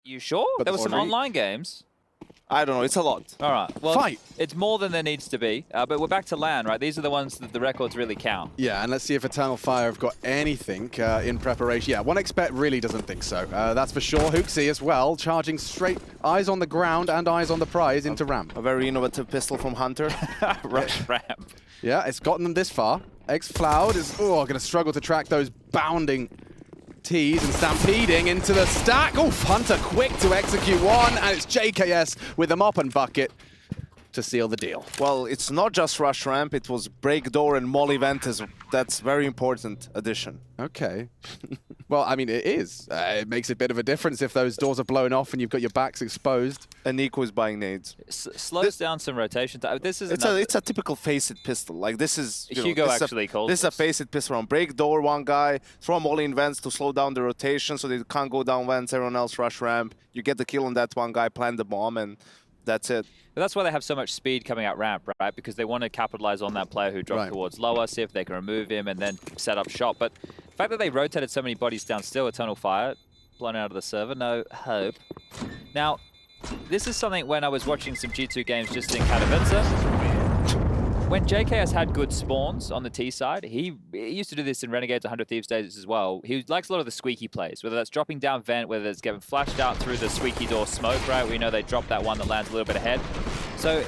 You sure? But There were some three. online games. I don't know. It's a lot. All right. Well, Fight. It's more than there needs to be. But we're back to LAN, right? These are the ones that the records really count. Yeah, and let's see if Eternal Fire have got anything in preparation. Yeah, 1xBet really doesn't think so. That's for sure. Hooksy as well, charging straight, eyes on the ground and eyes on the prize into ramp. A very innovative pistol from Hunter. Rush ramp. Yeah, it's gotten them this far. xFloud is going to struggle to track those bounding T's and stampeding into the stack. Oof, Hunter quick to execute one, and it's JKS with a mop and bucket to seal the deal. Well, it's not just rush ramp, it was break door and molly vent. That's very important addition. Okay. Well, I mean, it is. It makes a bit of a difference if those doors are blown off and you've got your backs exposed. And Nico is buying nades. Slows down some rotation time. This is it's a typical face-it pistol. Like this is Hugo actually called this is a face-it pistol on break door. One guy throw molly in vents to slow down the rotation so they can't go down vents. Everyone else rush ramp. You get the kill on that one guy, plant the bomb, and that's it. But that's why they have so much speed coming out ramp, right? Because they want to capitalize on that player who dropped towards lower, see if they can remove him, and then set up shot. But the fact that they rotated so many bodies down still, Eternal Fire, blown out of the server, no hope. Now, this is something when I was watching some G2 games just in Katowice. When JKS had good spawns on the T side, he used to do this in Renegades 100 Thieves days as well. He likes a lot of the squeaky plays, whether that's dropping down vent, whether it's getting flashed out through the squeaky door smoke, right? We know they drop that one that lands a little bit ahead. So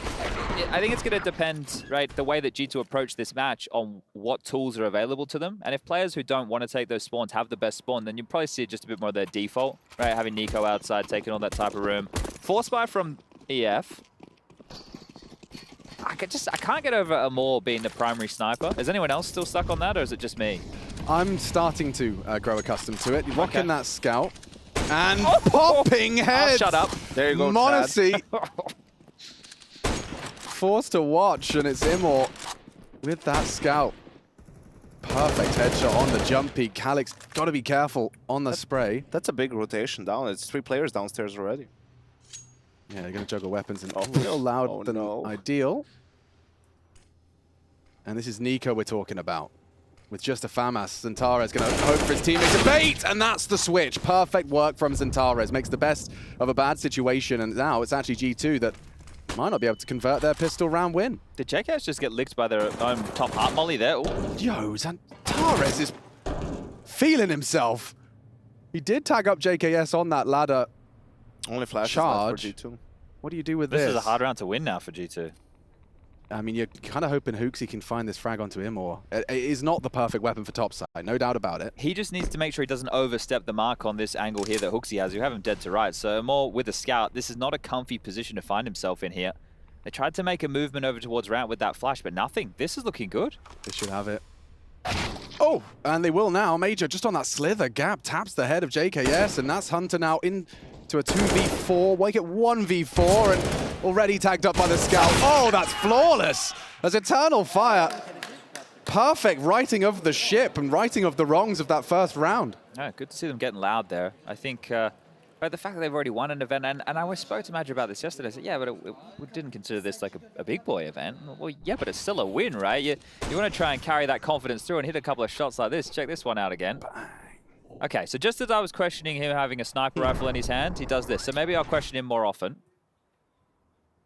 I think it's going to depend, right, the way that G2 approach this match on what tools are available to them. And if players who don't want to take those spawns have the best spawn, then you'll probably see it just a bit more of their default, right? Having Nico outside, taking all that type of room. Force buy from EF. I can't get over Amor being the primary sniper. Is anyone else still stuck on that, or is it just me? I'm starting to grow accustomed to it. Rocking that scout and popping heads. Oh, shut up. There you go, Monacy. Forced to watch, and it's Imor with that scout. Perfect headshot on the jump peak. Calyx got to be careful on the spray. That's a big rotation down. It's 3 players downstairs already. Yeah, they're going to juggle weapons and a little loud than ideal. And this is Nico we're talking about. With just a FAMAS, Zentares going to hope for his teammates to bait, and that's the switch. Perfect work from Zentares. Makes the best of a bad situation, and now it's actually G2 that might not be able to convert their pistol round win. Did JKS just get licked by their own top heart molly there? Ooh. Yo, Zentares is feeling himself. He did tag up JKS on that ladder. Only flash charge for G2. What do you do with this? This is a hard round to win now for G2. I mean, you're kind of hoping Hooksy can find this frag onto him, or it is not the perfect weapon for topside, no doubt about it. He just needs to make sure he doesn't overstep the mark on this angle here that Hooksy has. You have him dead to right, so more with a scout. This is not a comfy position to find himself in here. They tried to make a movement over towards ramp with that flash, but nothing. This is looking good. They should have it. Oh, and they will now. Major just on that slither gap taps the head of JKS, and that's Hunter now into a 2v4. Wake at 1v4 and already tagged up by the scout. Oh, that's flawless. As Eternal Fire, perfect writing of the ship and writing of the wrongs of that first round. Yeah, good to see them getting loud there. I think but the fact that they've already won an event, and I spoke to Madge about this yesterday. I said, yeah, but we didn't consider this like a big boy event. Well, yeah, but it's still a win, right? You want to try and carry that confidence through and hit a couple of shots like this. Check this one out again. Okay, so just as I was questioning him having a sniper rifle in his hand, he does this. So maybe I'll question him more often.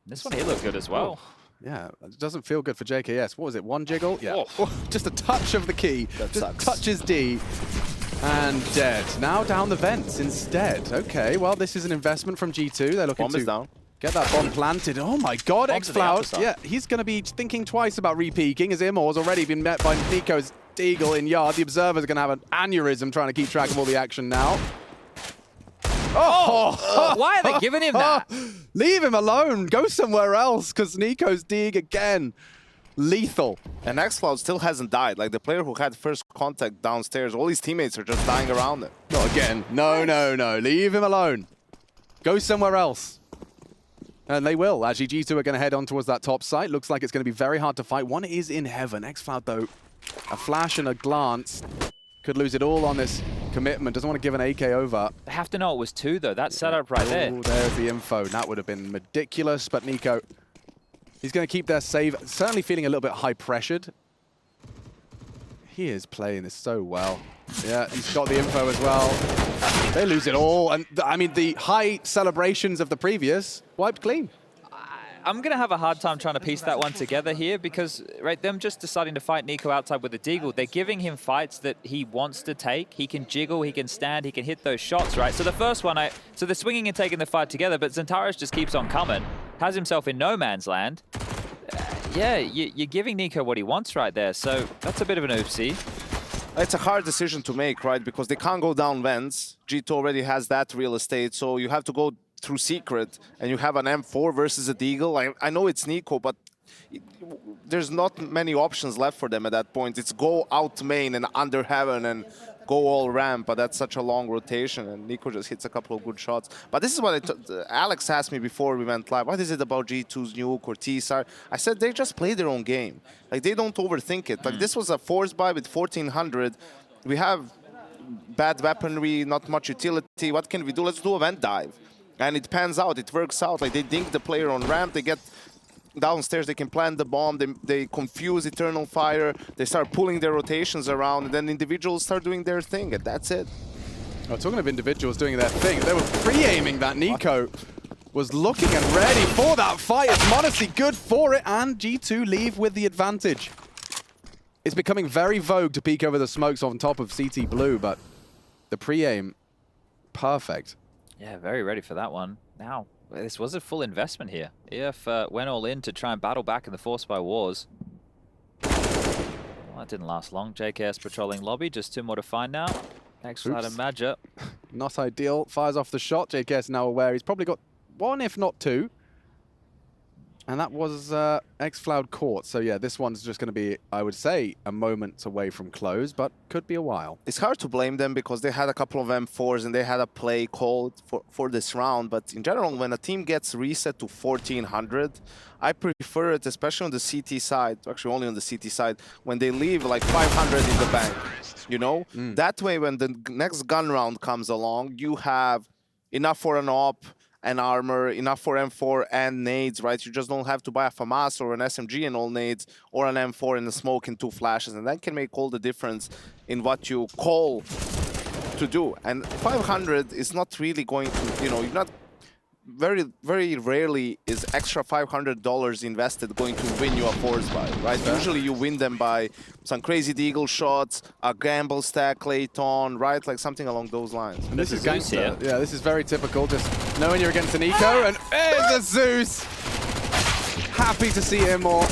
This one here looked good as well. Yeah, it doesn't feel good for JKS. What was it, 1 jiggle? Yeah, just a touch of the key. That just sucks. Touches D. And dead. Now down the vents instead. Okay, well, this is an investment from G2. They're looking Bomb is down. Get that bomb planted. Oh my god, xFloud. Yeah, he's going to be thinking twice about re-peeking as Imor's already been met by Nico's Deagle in yard. The Observer's going to have an aneurysm trying to keep track of all the action now. Oh! Why are they giving him that? Leave him alone. Go somewhere else, because Nico's dig again. Lethal. And xFloud still hasn't died. Like the player who had first contact downstairs, all his teammates are just dying around it. Not again. No, no, no. Leave him alone. Go somewhere else. And they will. Actually, G2 are going to head on towards that top site. Looks like it's going to be very hard to fight. One is in heaven. xFloud, though, a flash and a glance. Could lose it all on this commitment. Doesn't want to give an AK over. They have to know it was 2, though. That setup right there. There's the info. That would have been ridiculous, but Nico, he's going to keep their save. Certainly feeling a little bit high-pressured. He is playing this so well. Yeah, he's got the info as well. They lose it all. And I mean, the high celebrations of the previous wiped clean. I'm going to have a hard time trying to piece that one together here because, right, them just deciding to fight NUKE outside with the deagle, they're giving him fights that he wants to take. He can jiggle, he can stand, he can hit those shots, right? So the first one, so they're swinging and taking the fight together, but Xantares just keeps on coming, has himself in no man's land. Yeah, you're giving NUKE what he wants right there, so that's a bit of an oopsie. It's a hard decision to make, right? Because they can't go down vents. G2 already has that real estate, so you have to go through secret, and you have an M4 versus a Deagle. I know it's NUKE, but there's not many options left for them at that point. It's go out main and under heaven and go all ramp, but that's such a long rotation, and NUKE just hits a couple of good shots. But this is what Alex asked me before we went live. What is it about G2's NUKE or T-Star? I said they just play their own game. Like, they don't overthink it. Like, this was a force buy with 1400. We have bad weaponry, not much utility. What can we do? Let's do a vent dive. And it pans out, it works out. Like, they dink the player on ramp, they get downstairs, they can plant the bomb, they confuse Eternal Fire, they start pulling their rotations around, and then individuals start doing their thing, and that's it. Oh, talking of individuals doing their thing, they were pre-aiming that. NUKE was looking and ready for that fight. It's m0NESY good for it, and G2 leave with the advantage. It's becoming very vogue to peek over the smokes on top of CT Blue, but the pre-aim, perfect. Yeah, very ready for that one. Now, this was a full investment here. EF went all in to try and battle back in the Force by Wars. Well, that didn't last long. JKS patrolling lobby, just 2 more to find now. X-Flat and Madja. Not ideal. Fires off the shot. JKS now aware he's probably got 1, if not 2. And that was X-Cloud caught. So yeah, this one's just going to be, I would say, a moment away from close, but could be a while. It's hard to blame them because they had a couple of M4s and they had a play called for this round. But in general, when a team gets reset to 1400, I prefer it, especially on the CT side, actually only on the CT side, when they leave like 500 in the bank, you know? That way, when the next gun round comes along, you have enough for an op, and armor, enough for M4 and nades, right? You just don't have to buy a FAMAS or an SMG and all nades, or an M4 and a smoke and 2 flashes, and that can make all the difference in what you call to do. And 500 is not really going to, you know, you're not, very, very rarely is extra $500 invested going to win you a force buy, right? Usually you win them by some crazy deagle shots, a gamble stack late on, right? Like something along those lines. And this is gangster. Yeah, this is very typical. Just knowing you're against an eco, and there's a Zeus. Happy to see him more.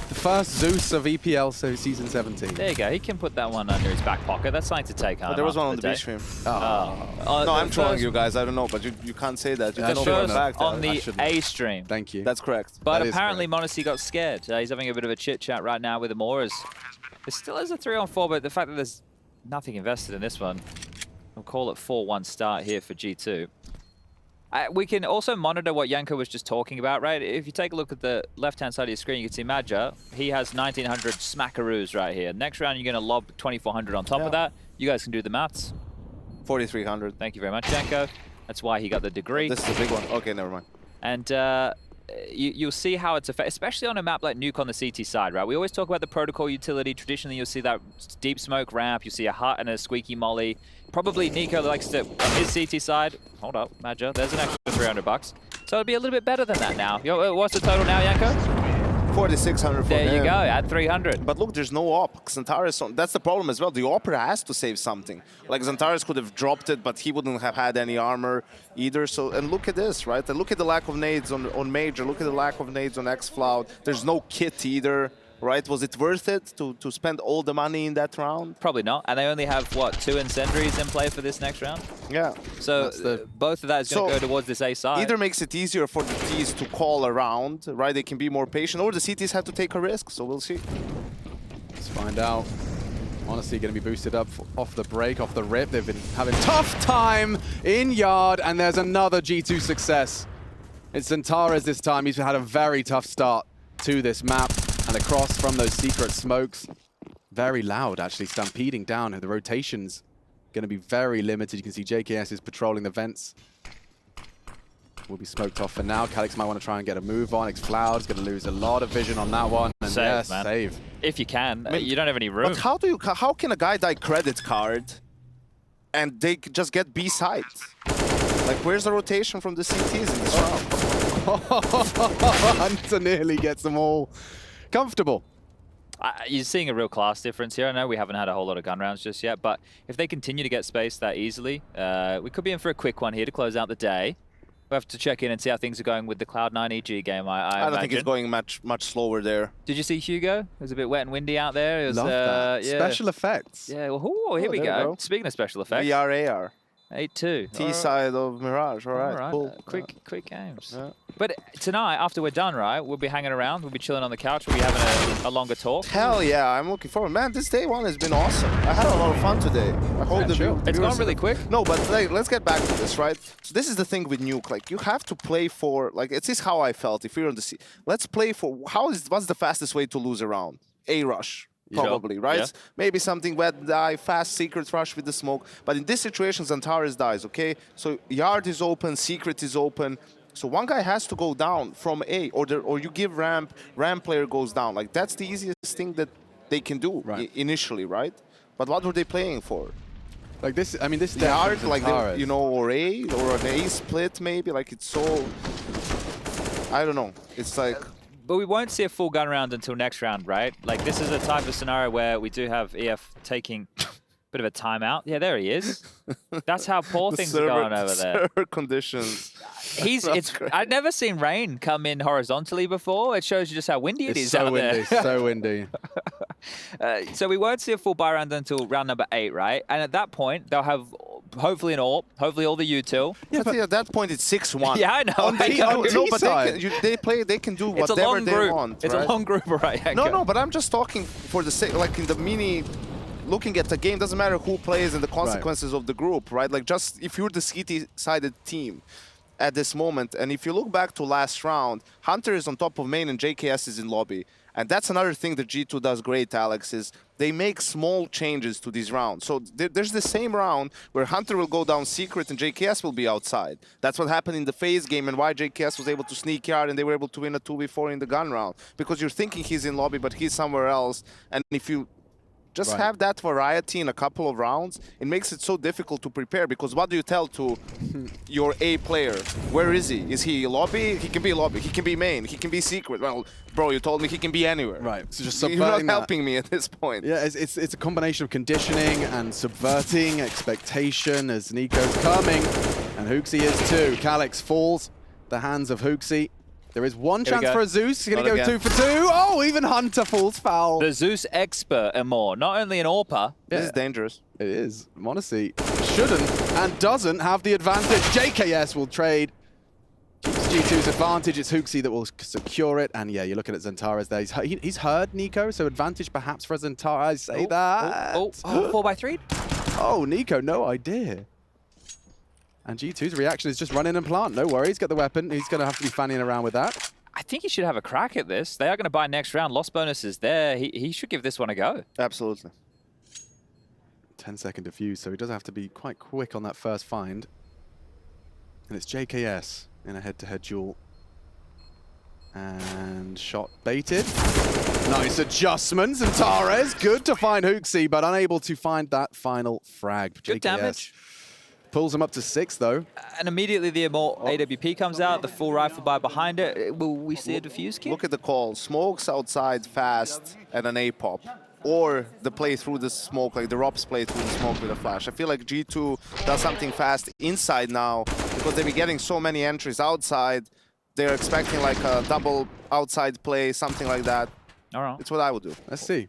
The first Zeus of EPL, so season 17. There you go. He can put that one under his back pocket. That's something to take home. There was one on the B stream. No, I'm trolling you guys. I don't know, but you can't say that. You the first on the A stream. Thank you. That's correct. But apparently m0NESY got scared. He's having a bit of a chit chat right now with the Moras. There still is a 3-on-4, but the fact that there's nothing invested in this one, we'll call it 4-1 start here for G2. We can also monitor what Janko was just talking about, right? If you take a look at the left-hand side of your screen, you can see Madja. He has 1900 smackaroos right here. Next round, you're going to lob 2400 on top of that. You guys can do the maths. 4300. Thank you very much, Janko. That's why he got the degree. This is a big one. Okay, never mind. And you'll see how it's affected, especially on a map like NUKE on the CT side, right? We always talk about the protocol utility. Traditionally, you'll see that deep smoke ramp. You see a hut and a squeaky molly. Probably NUKE likes to, on his CT side, hold up, Madja, there's an extra $300. So it'll be a little bit better than that now. What's the total now, Janko? 4600 for There you go, add 300. But look, there's no op. Xantares, that's the problem as well. The opera has to save something. Like, Xantares could have dropped it, but he wouldn't have had any armor either. So, and look at this, right? And look at the lack of nades on Major. Look at the lack of nades on X-Cloud. There's no kit either. Right? Was it worth it to spend all the money in that round? Probably not. And they only have, what, 2 incendiaries in play for this next round? Yeah. So both of that is going to go towards this A side. Either makes it easier for the Ts to call around, right? They can be more patient, or the CTs have to take a risk, so we'll see. Let's find out. Honestly, going to be boosted up off the break, off the rip. They've been having tough time in yard, and there's another G2 success. It's Xantares this time. He's had a very tough start to this map. And across from those secret smokes, very loud actually, stampeding down. The rotation's going to be very limited. You can see JKS is patrolling the vents. Will be smoked off for now. Calyx might want to try and get a move on. X-Cloud's going to lose a lot of vision on that one. And save, yes, man. save. If you can. I mean, you don't have any room. But how can a guy die credit card and they just get B sides? Like, where's the rotation from the CTs in this round? Hunter nearly gets them all comfortable. You're seeing a real class difference here. I know we haven't had a whole lot of gun rounds just yet, but if they continue to get spaced that easily, we could be in for a quick one here to close out the day. We have to check in and see how things are going with the Cloud9 EG game, I don't think it's going much slower there. Did you see Hugo? It was a bit wet and windy out there. It was, Love that. yeah. Special effects. Yeah, well, here we go. Speaking of special effects. VR, AR. 8-2. T side of Mirage, all right. Cool. Quick games. Yeah. But tonight, after we're done, right, we'll be hanging around, we'll be chilling on the couch, we'll be having a longer talk. Hell yeah, I'm looking forward. Man, this day one has been awesome. I had a lot of fun today. I hope It's gone really quick. No, but like, let's get back to this, right? So this is the thing with Nuke. Like, you have to play for, like, it's just how I felt. If you're on the sea, let's play for, what's the fastest way to lose a round? A rush. Probably, right? Yeah. Maybe something wet die, fast secret rush with the smoke. But in this situation, Xantares dies, okay? So yard is open, secret is open. So one guy has to go down from A, or you give ramp player goes down. Like, that's the easiest thing that they can do initially, right? But what were they playing for? Like this, I mean, this yard, like, you know, or A, or an A split maybe. Like, it's so, I don't know. It's like... But we won't see a full gun round until next round, right? Like, this is a type of scenario where we do have EF taking a bit of a timeout. Yeah, there he is. That's how poor things are going over there. Server conditions. I've never seen rain come in horizontally before. It shows you just how windy it is out there. So windy. So we won't see a full buy round until round number 8, right? And at that point, they'll have hopefully an AWP, hopefully all the util. Yeah, but at that point, it's 6-1. Yeah, I know. No, but they can do whatever they want. It's a long group, right? No, but I'm just talking for the sake, like in the mini, looking at the game, doesn't matter who plays and the consequences of the group, right? Like, just if you're the CT-sided team at this moment, and if you look back to last round, Hunter is on top of main and JKS is in lobby. And that's another thing that G2 does great, Alex, is they make small changes to these rounds. So there's the same round where Hunter will go down secret and JKS will be outside. That's what happened in the FaZe game and why JKS was able to sneak yard and they were able to win a 2v4 in the gun round. Because you're thinking he's in lobby, but he's somewhere else. And if you just have that variety in a couple of rounds, it makes it so difficult to prepare, because what do you tell to your A player? Where is he? Is he lobby? He can be lobby. He can be main. He can be secret. Well, bro, you told me he can be anywhere. Right, so just You're subverting not helping me at this point. Yeah, it's a combination of conditioning and subverting expectation as Nico's coming, and Hooksy is too. Calyx falls the hands of Hooksy. There is one chance for a Zeus. He's going to go 2 for 2. Oh, even Hunter falls foul. The Zeus expert and more. Not only an AWPer. This is dangerous. It is. Monacy shouldn't and doesn't have the advantage. JKS will trade. Keeps G2's advantage. It's Hooksy that will secure it. And yeah, you're looking at Xantares there. He's heard Nico, so advantage perhaps for Xantares. I say that. 4x3? Oh, Nico, no idea. And G2's reaction is just run in and plant. No worries, get the weapon. He's going to have to be fanning around with that. I think he should have a crack at this. They are going to buy next round. Lost bonus is there. He should give this one a go. Absolutely. 10-second defuse, so he does have to be quite quick on that first find. And it's JKS in a head-to-head duel. And shot baited. Nice adjustments. And Xantares, good to find Hooksy, but unable to find that final frag. Good damage. Pulls him up to 6, though. And immediately the Immort AWP comes out, the full rifle buy behind it. Will we see a defuse kit? Look at the call. Smokes outside fast and an A-pop. Or the play through the smoke, like the Rops play through the smoke with a flash. I feel like G2 does something fast inside now because they've been getting so many entries outside. They're expecting like a double outside play, something like that. All right. It's what I would do. Let's see.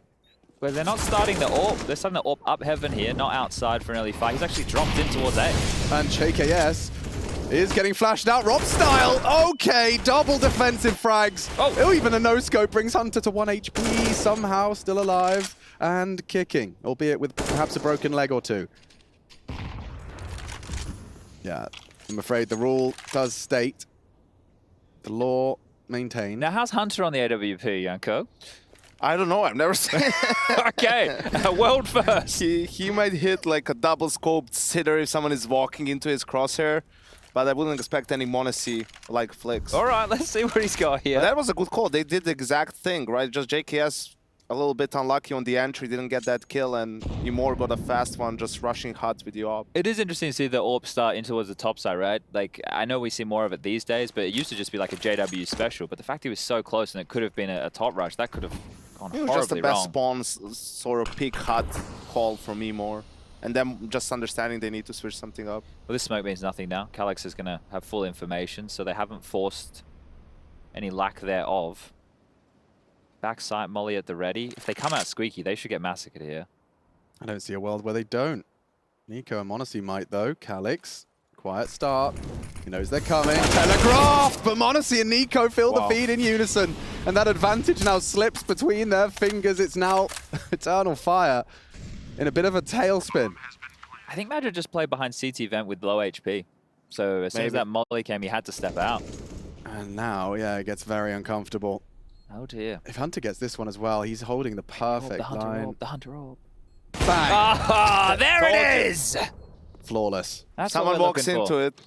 Well, they're not starting the AWP. They're starting the AWP up heaven here, not outside for an early fight. He's actually dropped in towards A. And JKS is getting flashed out. Rob style. Okay, double defensive frags. Oh, even a no-scope brings Hunter to 1 HP. Somehow still alive and kicking, albeit with perhaps a broken leg or two. Yeah, I'm afraid the rule does state the law maintained. Now, how's Hunter on the AWP, Janko? I don't know. I've never seen it. Okay, world first. He might hit like a double scoped sitter if someone is walking into his crosshair. but I wouldn't expect any Monacy-like flicks. All right, let's see what he's got here. But that was a good call. They did the exact thing, right? Just JKS a little bit unlucky on the entry, didn't get that kill, and Emor got a fast one just rushing hot with the AWP. It is interesting to see the AWP start in towards the top side, right? Like, I know we see more of it these days, but it used to just be like a JW special. But the fact he was so close and it could have been a top rush, that could have gone horribly wrong. It was just the best spawn sort of peak hot call from Emor. And then just understanding they need to switch something up. Well, this smoke means nothing now. Calyx is going to have full information, so they haven't forced any lack thereof. Backside Molly at the ready. If they come out squeaky, they should get massacred here. I don't see a world where they don't. NUKE and Monacy might, though. Calyx, quiet start. He knows they're coming. Telegraph! But Monacy and NUKE feel the feed in unison. And that advantage now slips between their fingers. It's now Eternal Fire in a bit of a tailspin. I think Madrid just played behind CT vent with low HP. So as soon as that Molly came, he had to step out. And now, yeah, it gets very uncomfortable. Oh dear. If Hunter gets this one as well, he's holding the perfect line. The Hunter orb. Bang! Ah, there it is! Flawless. That's Someone walks into it.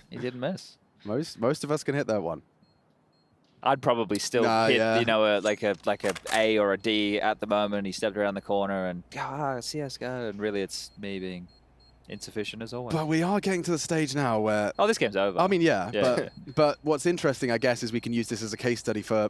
He didn't miss. Most of us can hit that one. I'd probably still hit, you know, like a A or a D at the moment. He stepped around the corner and CSGO, and really it's me being insufficient as always. But we are getting to the stage now where... Oh, this game's over. I mean, yeah. But what's interesting, I guess, is we can use this as a case study for...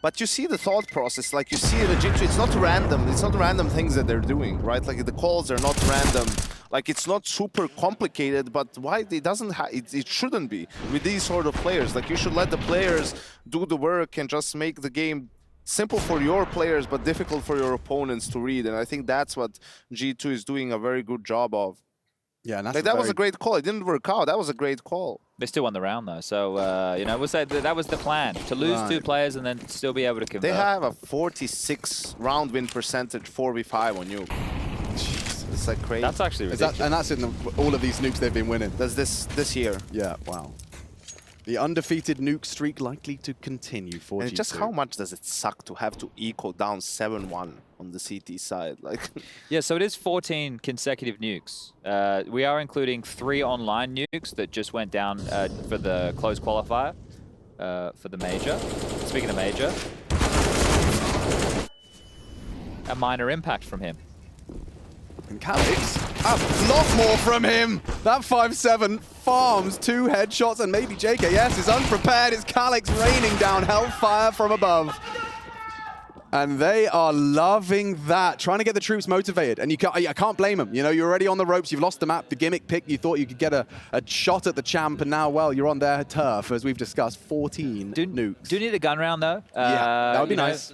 But you see the thought process, like you see the G2, it's not random. It's not random things that they're doing, right? Like the calls are not random. Like it's not super complicated, but why it doesn't it shouldn't be with these sort of players. Like you should let the players do the work and just make the game simple for your players, but difficult for your opponents to read. And I think that's what G2 is doing a very good job of. Yeah, and that's like that was a great call. It didn't work out. That was a great call. They still won the round though, so you know, we'll say that was the plan: to lose 2 players and then still be able to convert. They have a 46 round win percentage, 4v5 on NUKE. Jeez, it's like crazy. That's actually ridiculous. And that's in all of these nukes they've been winning. That's this year. Yeah, wow. The undefeated NUKE streak likely to continue for and G2. Just how much does it suck to have to eco down 7-1 on the CT side? Like, yeah, so it is 14 consecutive nukes. We are including 3 online nukes that just went down for the closed qualifier for the major. Speaking of major, a minor impact from him. And Calyx, a lot more from him. That 5-7 farms 2 headshots, and maybe JKS is unprepared. It's Calyx raining down hellfire from above. And they are loving that, trying to get the troops motivated. And I can't blame them. You know, you're already on the ropes. You've lost the map, the gimmick pick. You thought you could get a shot at the champ, and now, well, you're on their turf, as we've discussed, 14 nukes. Do you need a gun round, though? Yeah, that would be nice.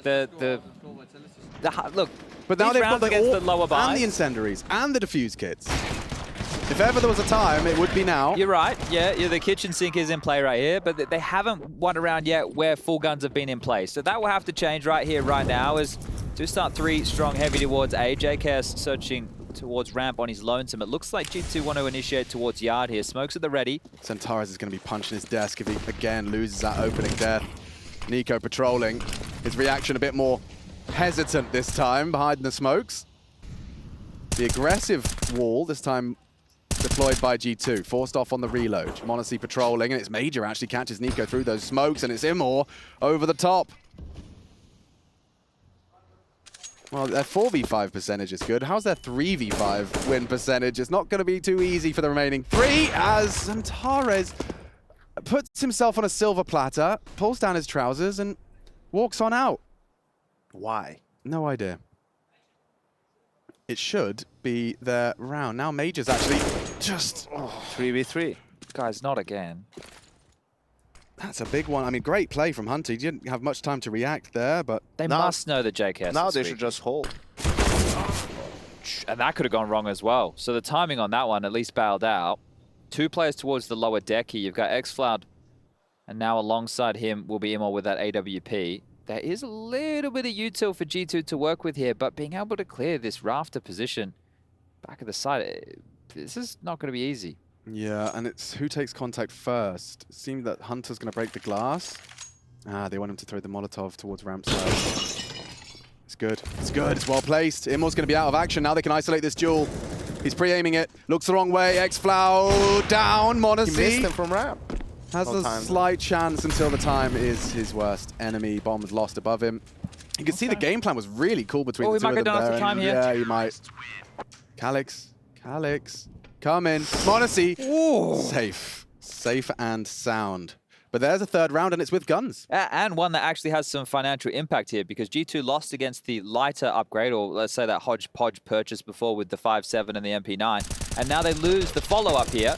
Look, but now they've got the lower buys and the incendiaries and the defuse kits. If ever there was a time, it would be now. You're right. Yeah, the kitchen sink is in play right here, but they haven't won around yet where full guns have been in place. So that will have to change right here, right now, as 2-3 strong heavy towards A. JKS searching towards ramp on his lonesome. It looks like G2 want to initiate towards yard here. Smokes at the ready. Centaurus is going to be punching his desk if he, again, loses that opening death. NUKE patrolling. His reaction a bit more hesitant this time behind the smokes. The aggressive wall, this time deployed by G2, forced off on the reload. Monacy patrolling, and it's Major actually catches NUKE through those smokes, and it's Emor over the top. Well, their 4v5 percentage is good. How's their 3v5 win percentage? It's not going to be too easy for the remaining 3 as Centaurus puts himself on a silver platter, pulls down his trousers, and walks on out. Why? No idea. It should be their round. Now Major's actually just... 3v3. Guys, not again. That's a big one. I mean, great play from Hunter. He didn't have much time to react there, but... They must know that JKS now they should just hold. And that could have gone wrong as well. So the timing on that one at least bailed out. 2 players towards the lower deck here. You've got xFloud, and now alongside him will be Emor with that AWP. There is a little bit of util for G2 to work with here, but being able to clear this rafter position back at the side, this is not going to be easy. Yeah, and it's who takes contact first. It seemed that Hunter's going to break the glass. They want him to throw the Molotov towards ramp side. It's good. It's good. It's well placed. Emor's going to be out of action now. They can isolate this duel. He's pre-aiming it. Looks the wrong way. X-Flow down. Monacy. He missed him from ramp. Has a slight chance until the time is his worst enemy. Bomb's lost above him. You can see the game plan was really cool between the two of them. He might go down after time here. Yeah, he might. Calix, come in. Monacy, safe and sound. But there's a third round, and it's with guns. And one that actually has some financial impact here, because G2 lost against the lighter upgrade, or let's say that hodgepodge purchase before with the 5.7 and the MP9. And now they lose the follow-up here.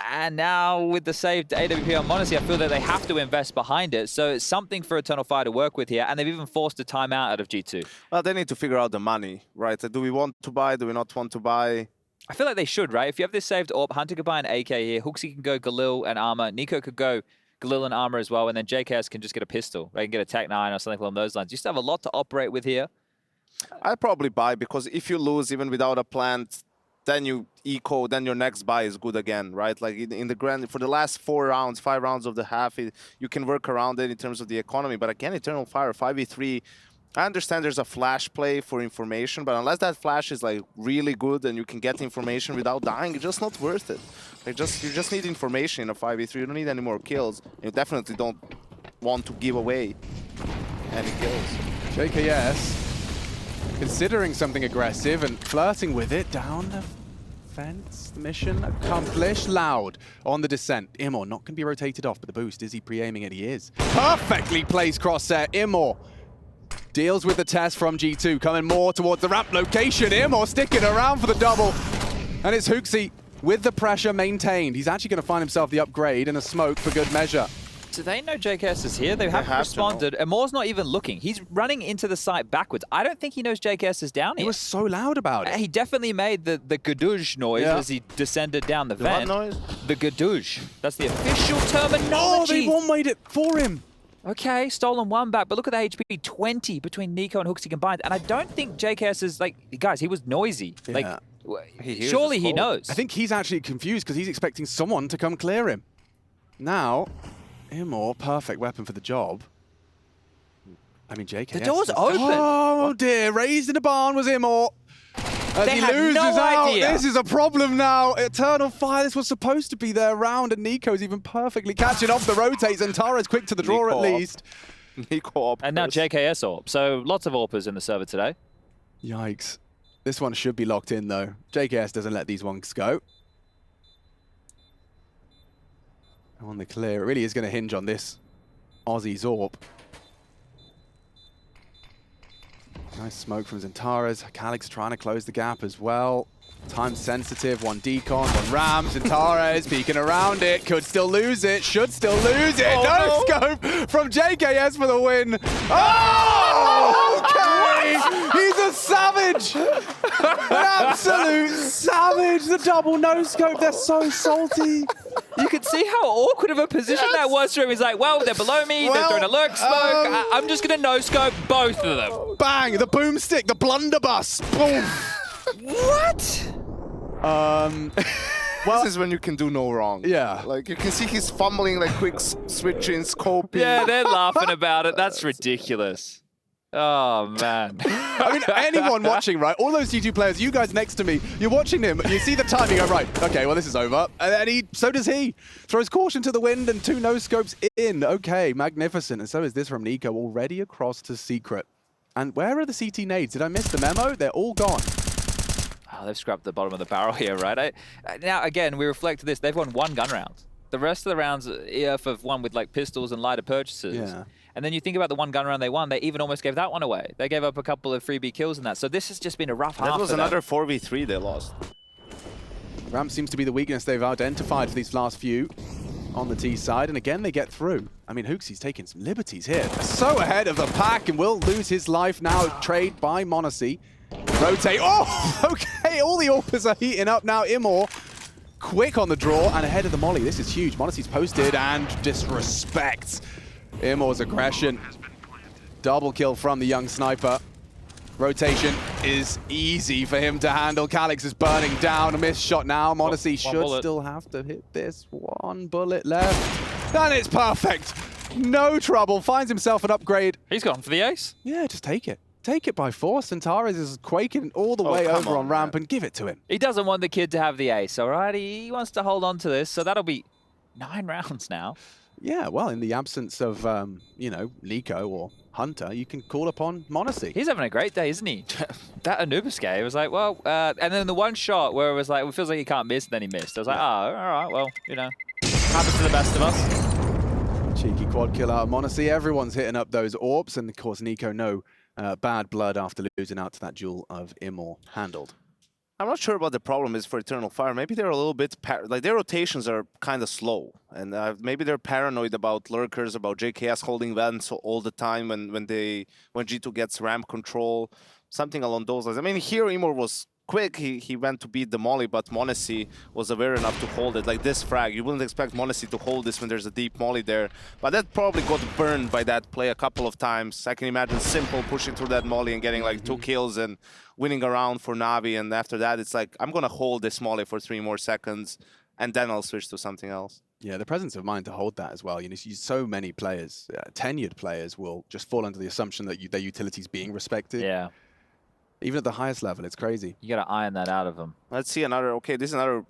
And now with the saved AWP on Monacy, I feel that they have to invest behind it. So it's something for Eternal Fire to work with here. And they've even forced a timeout out of G2. Well, they need to figure out the money, right? Do we want to buy? Do we not want to buy? I feel like they should, right? If you have this saved AWP, Hunter could buy an AK here. Hooksy can go Galil and armor. NUKE could go Galil and armor as well. And then JKS can just get a pistol. They can get a Tech 9 or something along those lines. You still have a lot to operate with here. I'd probably buy, because if you lose even without a plant, then you eco, then your next buy is good again, right? Like in the grand, for the last 5 rounds of the half, you can work around it in terms of the economy. But again, Eternal Fire 5v3, I understand there's a flash play for information, but unless that flash is like really good and you can get information without dying, it's just not worth it. Like you just need information in a 5v3. You don't need any more kills. You definitely don't want to give away any kills. JKS considering something aggressive and flirting with it down the fence. Mission accomplished. Loud on the descent. Immor not going to be rotated off, but the boost, is he pre-aiming it? He is. Perfectly placed crosshair. Immor deals with the test from G2, coming more towards the ramp location. Immor sticking around for the double. And it's Hooksy with the pressure maintained. He's actually going to find himself the upgrade and a smoke for good measure. Do they know JKS is here? They haven't responded. And Moore's not even looking. He's running into the site backwards. I don't think he knows JKS is down here. He was so loud about it. He definitely made the gadoosh noise as he descended down the vent. What noise? The gadoosh. That's the official terminology. Oh, they one-wayed it for him. Okay, stolen one back, but look at the HP, 20 between NUKE and Hooksy combined. And I don't think JKS is like, guys, he was noisy. Yeah. Like, surely he knows. I think he's actually confused because he's expecting someone to come clear him. Now, Immor, perfect weapon for the job. I mean, JKS. The door's open. Oh dear, raised in the barn was Immor. As They he had loses no out, idea. this is a problem now. Eternal Fire, this was supposed to be their round, and Nico's even perfectly catching off the rotates, and Tara's quick to the draw at least. Nico and now JKS AWP. So lots of AWPers in the server today. Yikes. This one should be locked in, though. JKS doesn't let these ones go. On the clear, it really is going to hinge on this Aussie Zorp. Nice smoke from Zentaras. Calix trying to close the gap as well. Time sensitive, one decon, one ram. Zentara is peeking around it. Could still lose it, should still lose it. No scope from JKS for the win. Oh, okay. He's a savage. An absolute savage. The double no scope. They're so salty. You can see how awkward of a position that was for him. He's like, well, they're below me, they're throwing a lurk smoke. I'm just going to no-scope both of them. Bang, the boomstick, the blunderbuss. Boom. What? Well, this is when you can do no wrong. Yeah. Like, you can see he's fumbling, like, quick switching, scoping. Yeah, they're laughing about it. That's ridiculous. Oh, man. I mean, anyone watching, right? All those G2 players, you guys next to me, you're watching him, you see the time, you go, right, okay, well, this is over. And then so does he. Throws caution to the wind and 2 no-scopes in. Okay, magnificent. And so is this from NUKE, already across to Secret. And where are the CT nades? Did I miss the memo? They're all gone. Oh, they've scrapped the bottom of the barrel here, right? Now, again, we reflect this. They've won 1 gun round. The rest of the rounds, EF have won with like pistols and lighter purchases. Yeah. And then you think about the 1 gun round they won, they even almost gave that one away. They gave up a couple of freebie kills in that. So this has just been a rough half. That was another 4v3 they lost. Ramp seems to be the weakness they've identified for these last few on the T side. And again, they get through. I mean, Hooksy's taking some liberties here. So ahead of the pack and will lose his life now. Trade by Monacy. Rotate. Oh, okay. All the AWPers are heating up now. Immor quick on the draw and ahead of the molly. This is huge. Monacy's posted and disrespects Immor's aggression. Double kill from the young sniper. Rotation is easy for him to handle. Calix is burning down. A missed shot now. Monacy should still have to hit this. 1 bullet left. And it's perfect. No trouble. Finds himself an upgrade. He's gone for the ace. Yeah, just take it. take it by force. Antares is quaking all the way over on ramp and give it to him. He doesn't want the kid to have the ace, all right? He wants to hold on to this, so that'll be 9 rounds now. Yeah, well, in the absence of, you know, NUKE or Hunter, you can call upon Monacy. He's having a great day, isn't he? That Anubiske, it was like, well, and then the one shot where it was like, it feels like he can't miss, and then he missed. I was like, oh, all right, well, you know, happens to the best of us. Cheeky quad kill out of Monacy. Everyone's hitting up those AWPs, and of course, NUKE, no bad blood after losing out to that duel of Immor handled. I'm not sure what the problem is for Eternal Fire. Maybe they're a little bit, like their rotations are kind of slow. And maybe they're paranoid about lurkers, about JKS holding vents all the time when G2 gets ramp control, something along those lines. I mean, here Immor was quick. He went to beat the molly, but Monacy was aware enough to hold it. Like this frag, you wouldn't expect Monacy to hold this when there's a deep molly there. But that probably got burned by that play a couple of times. I can imagine Simple pushing through that molly and getting like 2 kills and winning a round for Navi. And after that, it's like, I'm going to hold this molly for 3 more seconds and then I'll switch to something else. Yeah, the presence of mind to hold that as well. You know, so many players, tenured players, will just fall under the assumption that their utility's being respected. Yeah. Even at the highest level, it's crazy. You got to iron that out of them. Let's see another. Okay, this is another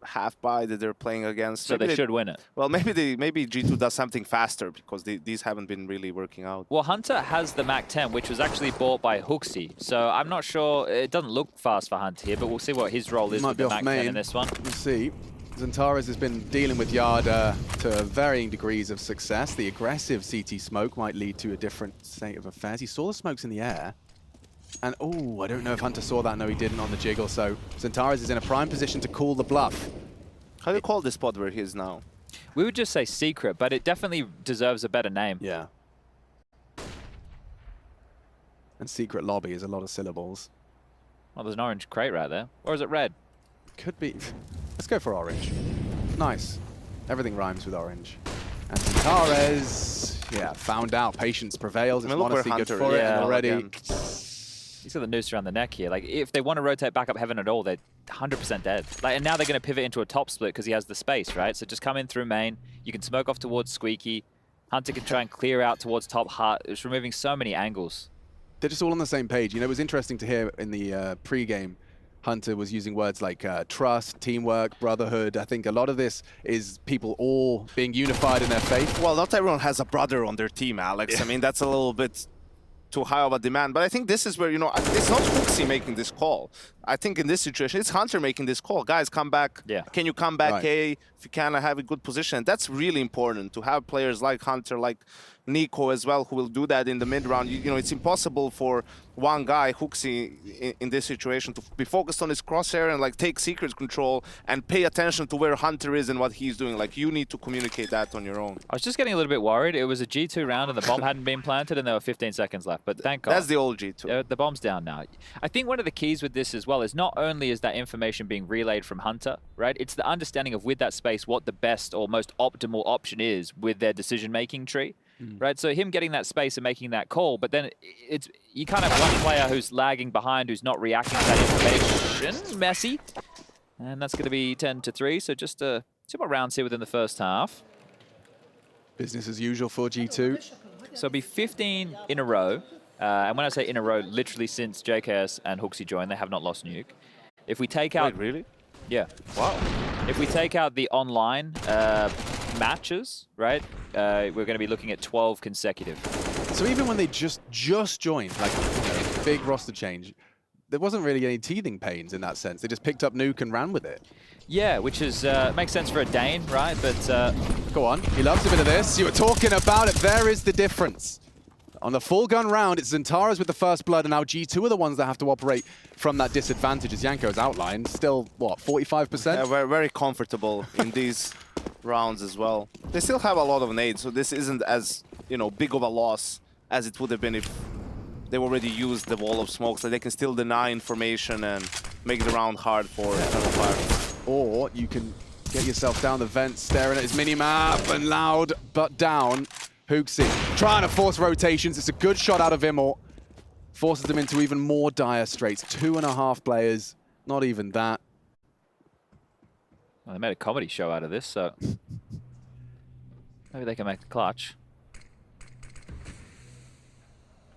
half buy that they're playing against. So they should win it. Well, maybe G2 does something faster because these haven't been really working out. Well, Hunter has the Mac 10, which was actually bought by Hooksy. So I'm not sure. It doesn't look fast for Hunter here, but we'll see what his role is with the Mac 10 in this one. We'll see. Zantares has been dealing with Yada to varying degrees of success. The aggressive CT smoke might lead to a different state of affairs. He saw the smokes in the air. And, oh, I don't know if Hunter saw that. No, he didn't on the jiggle. So Zantares is in a prime position to call the bluff. How do you call this spot where he is now? We would just say secret, but it definitely deserves a better name. Yeah. And secret lobby is a lot of syllables. Well, there's an orange crate right there. Or is it red? Could be. Let's go for orange. Nice. Everything rhymes with orange. And Zantares, yeah, found out. Patience prevails. It's honestly good for it. And already... He's got the noose around the neck here. Like, if they want to rotate back up heaven at all, they're 100% dead. Like, and now they're going to pivot into a top split because he has the space, right? So just come in through main. You can smoke off towards Squeaky. Hunter can try and clear out towards top hut. It's removing so many angles. They're just all on the same page. You know, it was interesting to hear in the pre-game, Hunter was using words like trust, teamwork, brotherhood. I think a lot of this is people all being unified in their faith. Well, not everyone has a brother on their team, Alex. Yeah. I mean, that's a little bit too high of a demand. But I think this is where, you know, it's not Hooksy making this call. I think in this situation, it's Hunter making this call. Guys, come back. Yeah. Can you come back, If you can, have a good position. And that's really important to have players like Hunter, like NUKE as well, who will do that in the mid-round. You know, it's impossible for one guy, Hooksy, in this situation to be focused on his crosshair and like take secret control and pay attention to where Hunter is and what he's doing. Like, you need to communicate that on your own. I was just getting a little bit worried. It was a G2 round and the bomb hadn't been planted and there were 15 seconds left, but thank God. That's the old G2. The bomb's down now. I think one of the keys with this as well is not only is that information being relayed from Hunter, right? It's the understanding of with that space what the best or most optimal option is with their decision-making tree. Right, so him getting that space and making that call, but then it's you can't have one player who's lagging behind, who's not reacting to that information. Messy, and that's going to be 10-3. So just 2 more rounds here within the first half. Business as usual for G2. So it'll be 15 in a row, and when I say in a row, literally since JKS and Hooksy joined, they have not lost NUKE. If we take out, wait, really? Yeah. Wow. If we take out the online matches, right, we're going to be looking at 12 consecutive. So even when they just joined, like, you know, big roster change, there wasn't really any teething pains in that sense. They just picked up NUKE and ran with it. Yeah, which is makes sense for a Dane, right? But go on, he loves a bit of this. You were talking about it. There is the difference. On the full gun round, it's Zantares with the first blood, and now G2 are the ones that have to operate from that disadvantage, as Yanko has outlined. Still, what, 45%? Yeah, we're very comfortable in these rounds as well. They still have a lot of nades, so this isn't as, you know, big of a loss as it would have been if they already used the wall of smoke, so they can still deny information and make the round hard for Eternal Fire. Or you can get yourself down the vent, staring at his mini-map, and loud but down. Hooksy trying to force rotations. It's a good shot out of Immor. Forces them into even more dire straits. 2.5 players, not even that. Well, they made a comedy show out of this, so maybe they can make the clutch.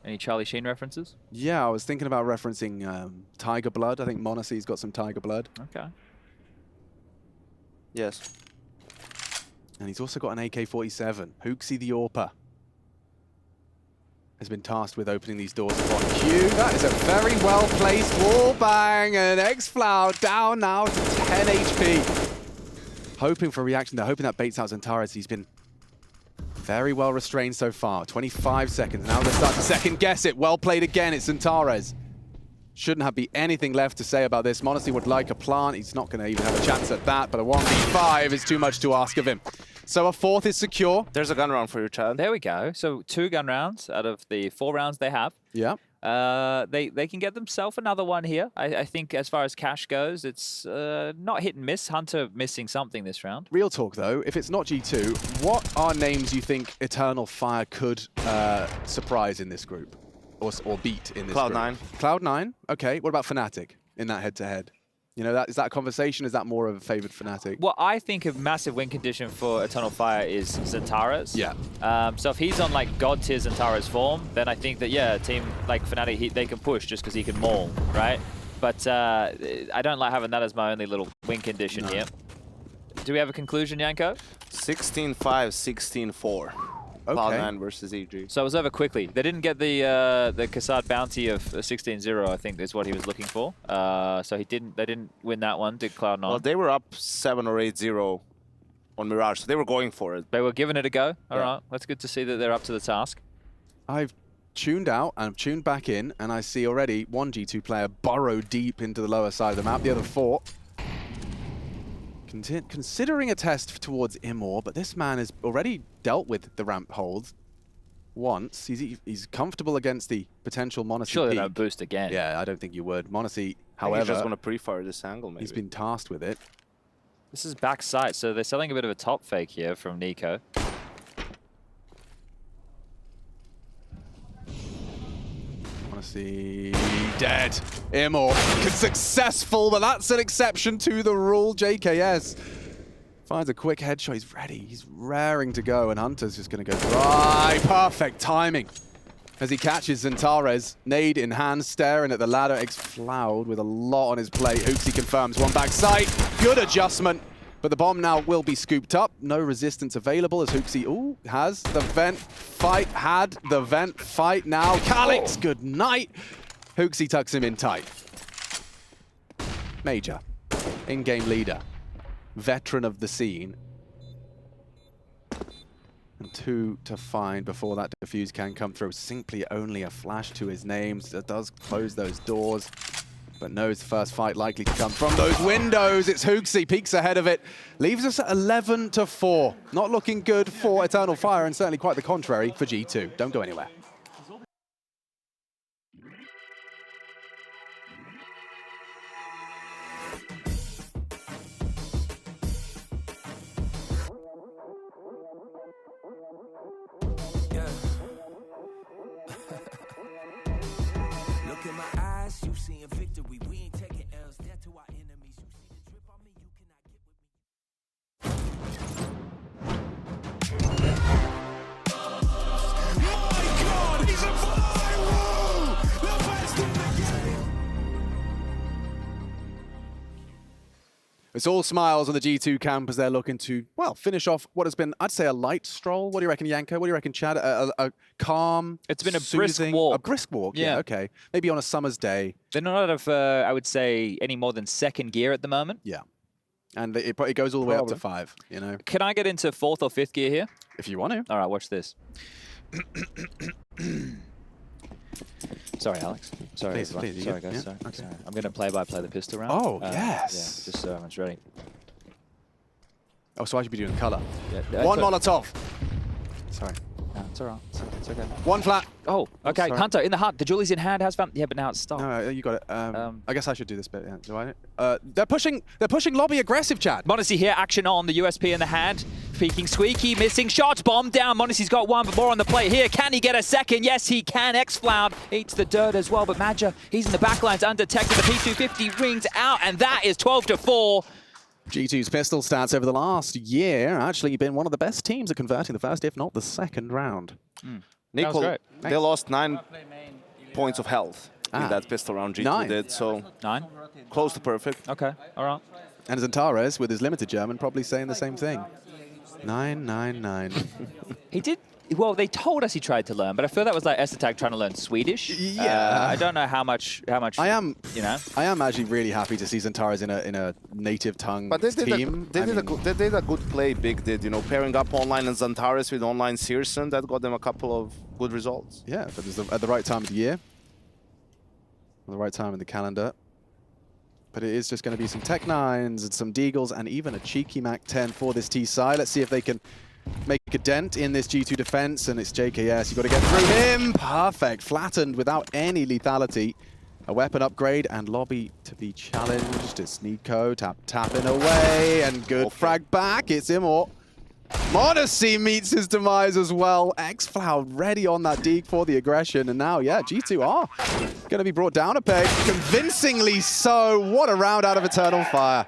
Any Charlie Sheen references? Yeah, I was thinking about referencing Tiger Blood. I think Monacy's got some Tiger Blood. Okay. Yes. And he's also got an AK-47. Hooksy the AWPer has been tasked with opening these doors upon cue. That is a very well-placed wall bang, and xFloud down now to 10 HP. Hoping for a reaction there, hoping that baits out Xantares. He's been very well restrained so far. 25 seconds. Now they're starting to second guess it. Well played again. It's Xantares. Shouldn't be anything left to say about this. Monacy would like a plant. He's not going to even have a chance at that, but a 1v5 is too much to ask of him. So a fourth is secure. There's a gun round for you, Chad. There we go. So 2 gun rounds out of the 4 rounds they have. Yeah. They can get themselves another one here. I think as far as cash goes, it's not hit and miss. Hunter missing something this round. Real talk, though. If it's not G2, what are names you think Eternal Fire could surprise in this group? Or beat in this group? Cloud9. Cloud9? Okay. What about Fnatic in that head-to-head? You know, is that a conversation? Is that more of a favored Fnatic? Well, I think a massive win condition for Eternal Fire is Xantares. Yeah. So if he's on like God tier Xantares form, then I think that, yeah, a team like Fnatic, they can push just because he can maul, right? But I don't like having that as my only little win condition here. Do we have a conclusion, Yanko? 16-5, 16-4. Okay. Cloud9 versus EG. So it was over quickly. They didn't get the Kassad bounty of 16-0, I think is what he was looking for. So they didn't win that one, did Cloud9. Well, they were up 7 or 8-0 on Mirage, so they were going for it. They were giving it a go. All right, that's good to see that they're up to the task. I've tuned out and I've tuned back in, and I see already one G2 player burrow deep into the lower side of the map. The other 4 considering a test towards Immor, but this man has already dealt with the ramp hold once. He's comfortable against the potential Monacy Surely peak. they don't boost again. Yeah, I don't think you would. Monacy, However, however, just want to pre-fire this angle, maybe. he's been tasked with it. This is backside, so they're selling a bit of a top fake here from NUKE. Monacy dead. Immor successful, but that's an exception to the rule. JKS finds a quick headshot. He's ready. He's raring to go, and Hunter's just going to go dry. Perfect timing as he catches Xantares. Nade in hand, staring at the ladder. xFloud with a lot on his plate. Hooksy confirms one back sight. Good adjustment. But the bomb now will be scooped up. No resistance available as Hooksy, has the vent fight. Had the vent fight now. Calix, good night. Hooksy tucks him in tight. Major, in-game leader, veteran of the scene. And 2 to find before that defuse can come through. Simply only a flash to his name. That does close those doors. But knows the first fight likely to come from those windows. It's Hooksy, peeks ahead of it. Leaves us at 11-4. Not looking good for Eternal Fire, and certainly quite the contrary for G2. Don't go anywhere. Look in my eyes, you seeing victory. We ain't taking L's, death to our enemies. You see the drip on me, you cannot get with me. My God, he's a viral! The best in the game! It's all smiles on the G2 camp as they're looking to, well, finish off what has been, I'd say, a light stroll. What do you reckon, Yanko? What do you reckon, Chad? A calm, It's been a soothing, brisk walk. A brisk walk, yeah, okay. Maybe on a summer's day. They're not out of, I would say, any more than second gear at the moment. Yeah. And it goes all the way up to 5, you know? Can I get into 4th or 5th gear here? If you want to. All right, watch this. Sorry, Alex. Sorry, Please, everyone. please, Sorry, yeah, guys. yeah, Sorry. okay. Sorry. I'm going to play-by-play the pistol round. Oh, Yeah, yes. just so everyone's ready. Oh, so I should be doing colour. Yeah, One Molotov. Sorry. No, it's all right. It's okay. One flat. Oh, okay. sorry. Hunter in the hut. The Julie's in hand. Has found. Yeah, but now it's stopped. No, you got it. I guess I should do this bit. Yeah. Do I? They're pushing lobby aggressive, Chad. Monacy here. Action on. The USP in the hand. Peeking Squeaky. Missing shots. Bomb down. Monacy's got one, but more on the plate here. Can he get a second? Yes, he can. xFloud eats the dirt as well, but Madja, he's in the backlines undetected. The P250 rings out, and that is 12-4. G2's pistol stats over the last year actually been one of the best teams at converting the first, if not the second round. NUKE, great. they lost 9 points of health in that pistol round. G2 9. did, so 9? close to perfect. Okay, all right. And Zantares, with his limited German, probably saying the same thing. 999. He did. Well, they told us he tried to learn, but I feel that was like S-Attack trying to learn Swedish. Yeah. I don't know how much. I am, you know. I am actually really happy to see Zantares in a native tongue But they did team. they did a good play. Big did, you know, pairing up online and Zantares with online Searson. That got them a couple of good results. Yeah, but it was at the right time of the year, at the right time in the calendar. But it is just going to be some Tech 9s and some Deagles and even a cheeky Mac 10 for this T-side. Let's see if they can make a dent in this G2 defense, and it's JKS. You've got to get through him. Perfect. Flattened without any lethality. A weapon upgrade and lobby to be challenged. It's NUKE tapping away, and good frag back. It's Immort. Modesty meets his demise as well. X-Floud ready on that Deeg for the aggression, and now, yeah, G2 are going to be brought down a peg. Convincingly so. What a round out of Eternal Fire.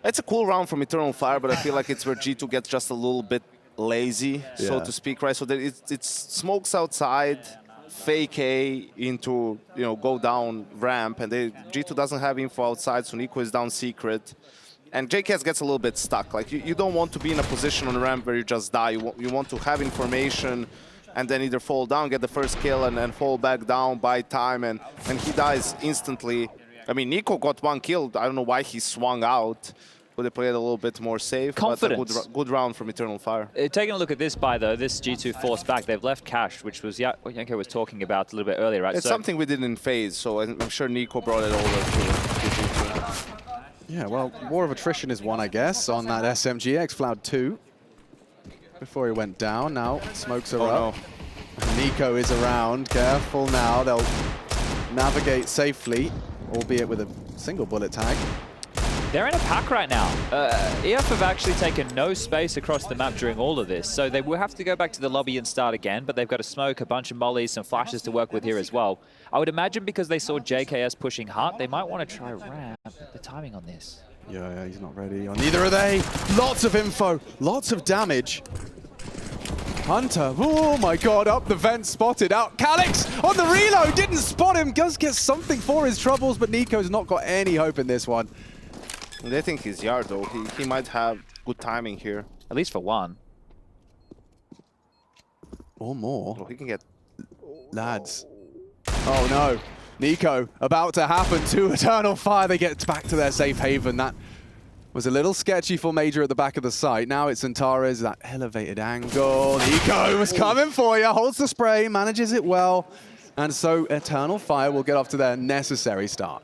It's a cool round from Eternal Fire, but I feel like it's where G2 gets just a little bit lazy, so to speak, right? So it's smokes outside, fake A into, you know, go down ramp, and G2 doesn't have info outside, so NUKE is down secret. And JKS gets a little bit stuck. Like, you don't want to be in a position on the ramp where you just die. You want to have information and then either fall down, get the first kill, and then fall back down, buy time, and he dies instantly. I mean, NUKE got 1 kill. I don't know why he swung out. Could have played a little bit more safe. Confidence. But a good round from Eternal Fire. Taking a look at this buy, though, this G2 forced back. They've left cash, which was what Janko was talking about a little bit earlier, right? It's something we did in phase, so I'm sure NUKE brought it over to G2. Yeah, well, War of Attrition is one, I guess, on that SMG. X-Floud 2 before he went down. Now, smokes are up. No. NUKE is around. Careful now. They'll navigate safely, albeit with a single bullet tag. They're in a pack right now. EF have actually taken no space across the map during all of this, so they will have to go back to the lobby and start again, but they've got a smoke, a bunch of mollies, some flashes to work with here as well. I would imagine because they saw JKS pushing hard, they might want to try ramp. The timing on this. Yeah, he's not ready. Neither are they. Lots of info, lots of damage. Hunter, oh my god, up the vent, spotted out. Calix on the reload, didn't spot him. Does get something for his troubles, but NUKE's not got any hope in this one. They think he's Yard, though. He might have good timing here. At least for one. Or more. Oh, he can get... Lads. Oh no. NUKE about to happen to Eternal Fire. They get back to their safe haven. That was a little sketchy for Major at the back of the site. Now it's Zantares, that elevated angle. NUKE was coming for you. Holds the spray, manages it well. And so Eternal Fire will get off to their necessary start.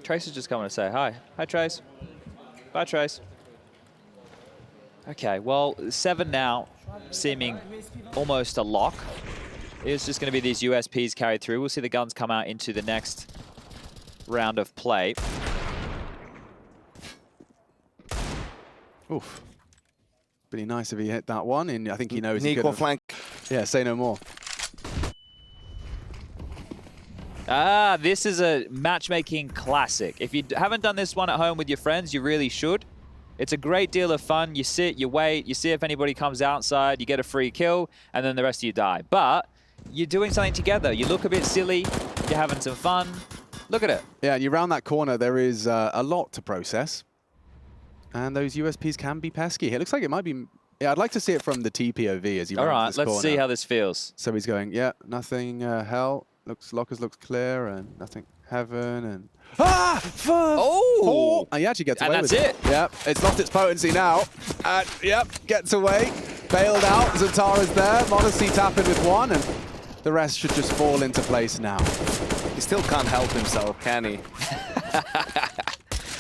Trace is just coming to say hi. Hi, Trace. Bye, Trace. Okay, well, 7 now, seeming almost a lock. It's just going to be these USPs carried through. We'll see the guns come out into the next round of play. Oof. Pretty nice if he hit that one, and I think he knows he NUKE could flank. Yeah, say no more. Ah, this is a matchmaking classic. If you haven't done this one at home with your friends, you really should. It's a great deal of fun. You sit, you wait, you see if anybody comes outside, you get a free kill, and then the rest of you die. But you're doing something together. You look a bit silly, you're having some fun. Look at it. Yeah, and you round that corner, there is a lot to process. And those USPs can be pesky. It looks like it might be... Yeah, I'd like to see it from the TPOV as he All rounds right, this let's see how this feels. So he's going, yeah, nothing hell. Lockers looks clear, and nothing heaven, and... Ah! Oh! And he actually gets away And with that's it. Yep, it's lost its potency now. And, yep, gets away. Bailed out, Zantara's there. Modesty tapping with one, and the rest should just fall into place now. He still can't help himself, can he?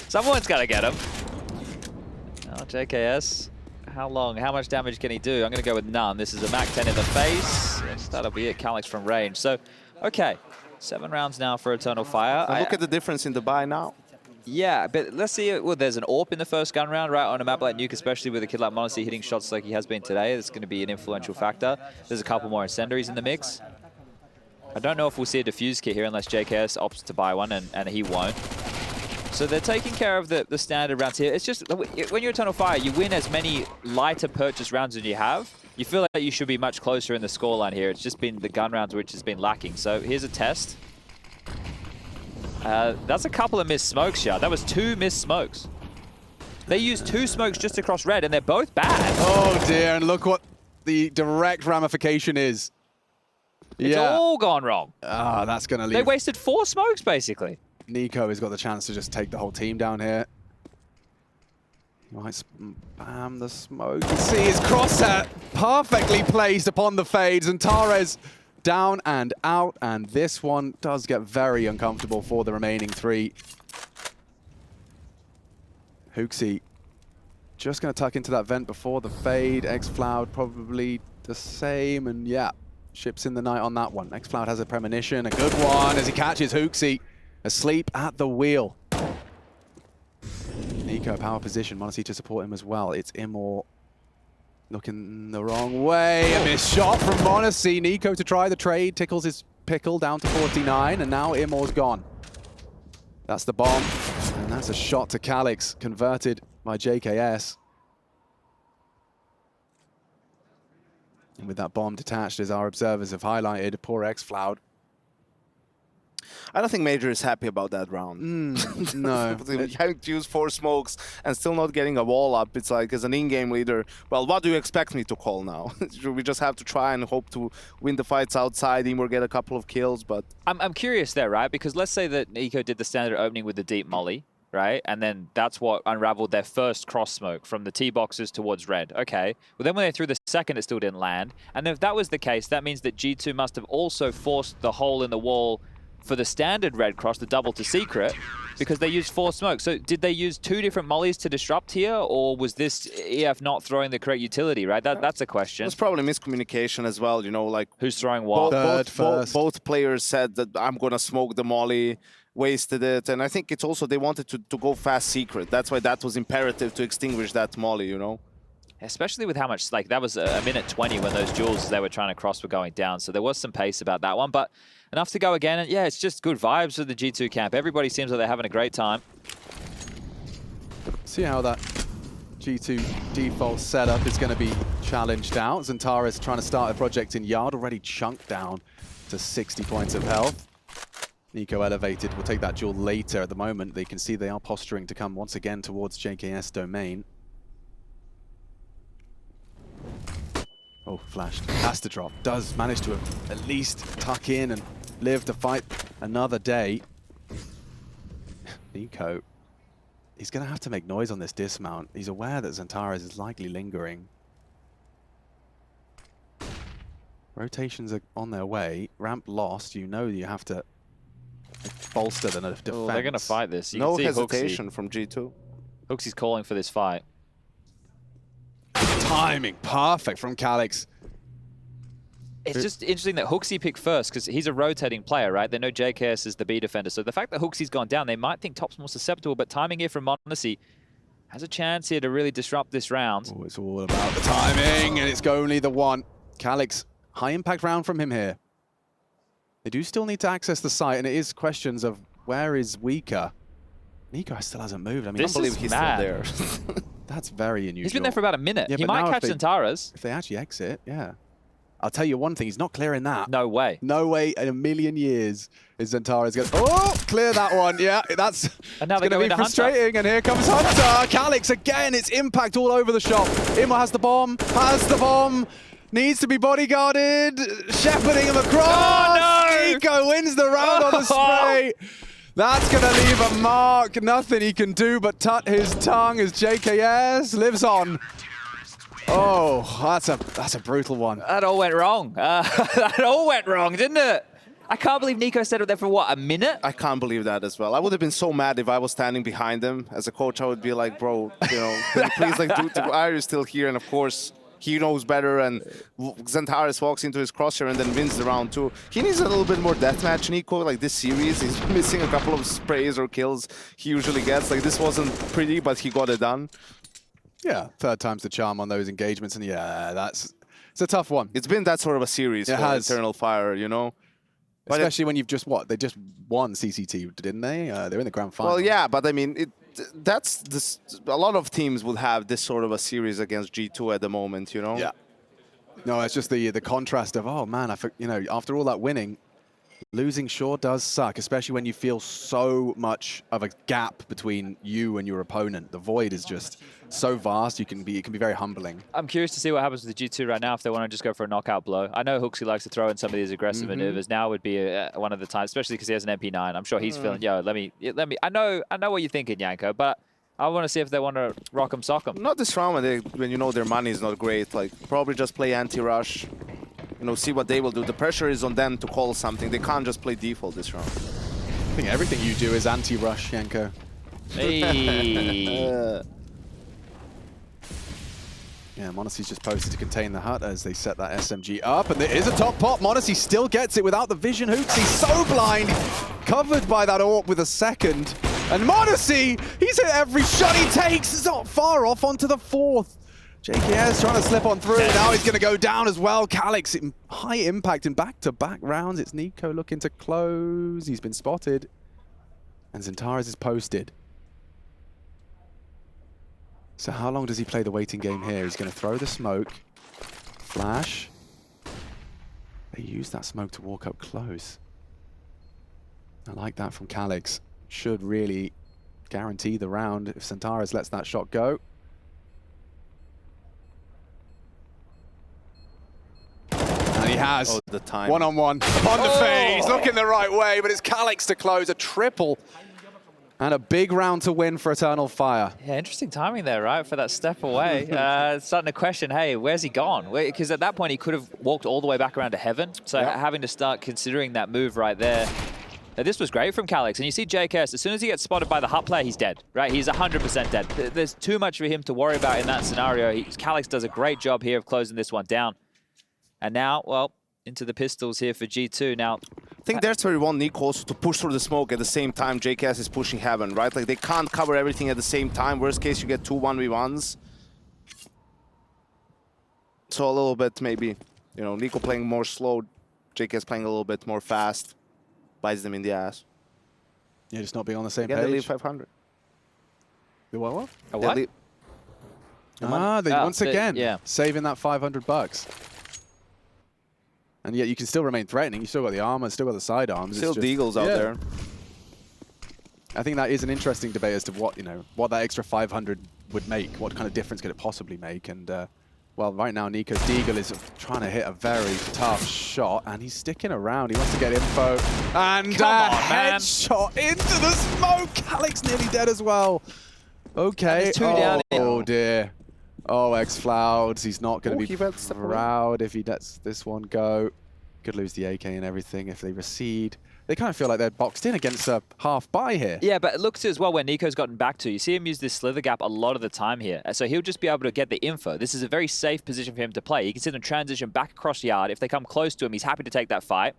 Someone's got to get him. Oh, JKS. How long? How much damage can he do? I'm going to go with none. This is a Mac 10 in the face. That'll be it. Calix from range. So, okay. 7 rounds now for Eternal Fire. Look at the difference in the buy now. Yeah, but let's see. Well, there's an AWP in the first gun round, right? On a map like NUKE, especially with a kid like Modesty hitting shots like he has been today. It's going to be an influential factor. There's a couple more incendiaries in the mix. I don't know if we'll see a defuse kit here unless JKS opts to buy one, and he won't. So they're taking care of the standard rounds here. It's just, when you're Eternal Fire, you win as many lighter purchase rounds as you have. You feel like you should be much closer in the scoreline here. It's just been the gun rounds which has been lacking. So here's a test. That's a couple of missed smokes, yeah. That was 2 missed smokes. They used 2 smokes just across red, and they're both bad. Oh dear, and look what the direct ramification is. It's all gone wrong. Ah, that's going to leave. They wasted 4 smokes, basically. NUKE has got the chance to just take the whole team down here. He might spam the smoke. You can see his crosshair perfectly placed upon the fades, and Tares down and out, and this one does get very uncomfortable for the remaining 3. Hooksy just going to tuck into that vent before the fade. Xfloud probably the same, and yeah, ships in the night on that one. Xfloud has a premonition, a good one as he catches Hooksy asleep at the wheel. Nico, power position, m0NESY to support him as well. It's Immor looking the wrong way. A missed shot from m0NESY. Nico to try the trade, tickles his pickle down to 49, and now Immor's gone. That's the bomb, and that's a shot to Calix, converted by JKS. And with that bomb detached, as our observers have highlighted, poor Xfloud. I don't think Major is happy about that round. No. Having to use 4 smokes and still not getting a wall up, it's like, as an in-game leader, well, what do you expect me to call now? We just have to try and hope to win the fights outside, Immor get a couple of kills, but... I'm curious there, right? Because let's say that Nico did the standard opening with the deep molly, right? And then that's what unraveled their first cross smoke from the T boxes towards red. Okay. Well, then when they threw the second, it still didn't land. And if that was the case, that means that G2 must have also forced the hole in the wall for the standard red cross, the double to secret, because they used 4 smokes. So did they use 2 different mollies to disrupt here, or was this EF not throwing the correct utility, right? That's a question. It's probably miscommunication as well, you know, like... Who's throwing what? Both players said that I'm going to smoke the molly, wasted it, and I think it's also they wanted to go fast secret. That's why that was imperative to extinguish that molly, you know? Especially with how much, like, that was a minute 20 when those duels they were trying to cross were going down. So there was some pace about that one, but enough to go again. And yeah, it's just good vibes for the G2 camp. Everybody seems like they're having a great time. See how that G2 default setup is going to be challenged out. Xantares trying to start a project in Yard, already chunked down to 60 points of health. Nico elevated. We'll take that duel later. At the moment, they can see they are posturing to come once again towards JKS domain. Oh, flashed. Has to drop. Does manage to at least tuck in and live to fight another day. Nico, he's going to have to make noise on this dismount. He's aware that Xantares is likely lingering. Rotations are on their way. Ramp lost. You know you have to bolster the defense. Oh, they're going to fight this. You no can see hesitation from G2. Hooksy's calling for this fight. Timing perfect from Calix. It's just interesting that Hooksy picked first because he's a rotating player, right? They know JKS is the B defender. So the fact that Hooksy's gone down, they might think Top's more susceptible, but timing here from m0NESY has a chance here to really disrupt this round. Oh, it's all about the timing, and it's only the one. Calix, high impact round from him here. They do still need to access the site, and it is questions of where is Weaker. Nico still hasn't moved. I mean, I can't believe he's still there. That's very unusual. He's been there for about a minute. Yeah, he might catch Xantares. If they actually exit, yeah. I'll tell you one thing, he's not clearing that. No way. No way in a million years is Xantares going to... Oh, clear that one. Yeah, that's going to be frustrating. And here comes Hunter. Calix again, it's impact all over the shop. Immor has the bomb, needs to be bodyguarded, shepherding him across. Oh, no! Nico wins the round on the spray. That's going to leave a mark. Nothing he can do but tut his tongue as JKS lives on. Oh, that's a brutal one. That all went wrong. That all went wrong, didn't it? I can't believe Nico stayed up there for, what, a minute? I can't believe that as well. I would have been so mad if I was standing behind him. As a coach, I would be like, bro, you know, can you please, like, why are you still here? And of course, he knows better, and Xantares walks into his crosshair and then wins the round too. He needs a little bit more deathmatch, Nico. Like this series, he's missing a couple of sprays or kills he usually gets. Like this wasn't pretty, but he got it done. Yeah, third time's the charm on those engagements, and yeah, it's a tough one. It's been that sort of a series for Eternal Fire, you know? Especially when you've just, they just won CCT, didn't they? They're in the grand final. Well, yeah, but I mean, a lot of teams would have this sort of a series against G2 at the moment, you know? Yeah. No, it's just the contrast of, oh man, after all that winning, losing sure does suck, especially when you feel so much of a gap between you and your opponent. The void is just so vast, it can be very humbling. I'm curious to see what happens with the G2 right now if they want to just go for a knockout blow. I know Hooksy likes to throw in some of these aggressive maneuvers. Now would be one of the times, especially because he has an MP9. I'm sure he's feeling, yo, let me. I know what you're thinking, Yanko, but I want to see if they want to rock 'em, sock 'em. Not this round when you know their money is not great. Like, probably just play anti-rush. You know, see what they will do. The pressure is on them to call something. They can't just play default this round. I think everything you do is anti-rush, Yanko. Hey. Yeah, m0NESY's just posted to contain the hut as they set that SMG up, and there is a top pop. m0NESY still gets it without the vision. Hooksy so blind, covered by that AWP with a second. And m0NESY, he's hit every shot he takes. It's not far off onto the fourth. JKS trying to slip on through. Now he's going to go down as well. Calix, high impact in back-to-back rounds. It's NUKE looking to close. He's been spotted. And Xantares is posted. So how long does he play the waiting game here? He's going to throw the smoke. Flash. They use that smoke to walk up close. I like that from Calix. Should really guarantee the round if Xantares lets that shot go. And he has. Oh, the time. One-on-one upon the fade. He's looking the right way, but it's Calix to close. A triple. And a big round to win for Eternal Fire. Yeah, interesting timing there, right, for that step away. Starting to question, hey, where's he gone? Because at that point, he could have walked all the way back around to heaven. So having to start considering that move right there. This was great from Calix. And you see JKS, as soon as he gets spotted by the hut player, he's dead, right? He's 100% dead. There's too much for him to worry about in that scenario. Calix does a great job here of closing this one down. And now, well, into the pistols here for G2. Now, I think that's where you want NUKE also to push through the smoke at the same time JKS is pushing heaven, right? Like, they can't cover everything at the same time. Worst case, you get 2 1v1s. So a little bit, maybe, you know, NUKE playing more slow, JKS playing a little bit more fast. Bites them in the ass. Yeah, just not being on the same Again, page. they leave 500. The what? a what? They once again saving that $500. And yet you can still remain threatening. You still got the armor, still got the sidearms. Still Deagles out there. I think that is an interesting debate as to what, you know, what that extra 500 would make. What kind of difference could it possibly make? And well, right now Nico's Deagle is trying to hit a very tough shot, and he's sticking around. He wants to get info, and headshot into the smoke. Calix nearly dead as well. Okay. Oh dear. Oh, X-Clouds. He's not going to be proud if he lets this one go. Could lose the AK and everything if they recede. They kind of feel like they're boxed in against a half buy here. Yeah, but it looks as well where Nico's gotten back to. You see him use this slither gap a lot of the time here. So he'll just be able to get the info. This is a very safe position for him to play. He can sit and transition back across yard. If they come close to him, he's happy to take that fight.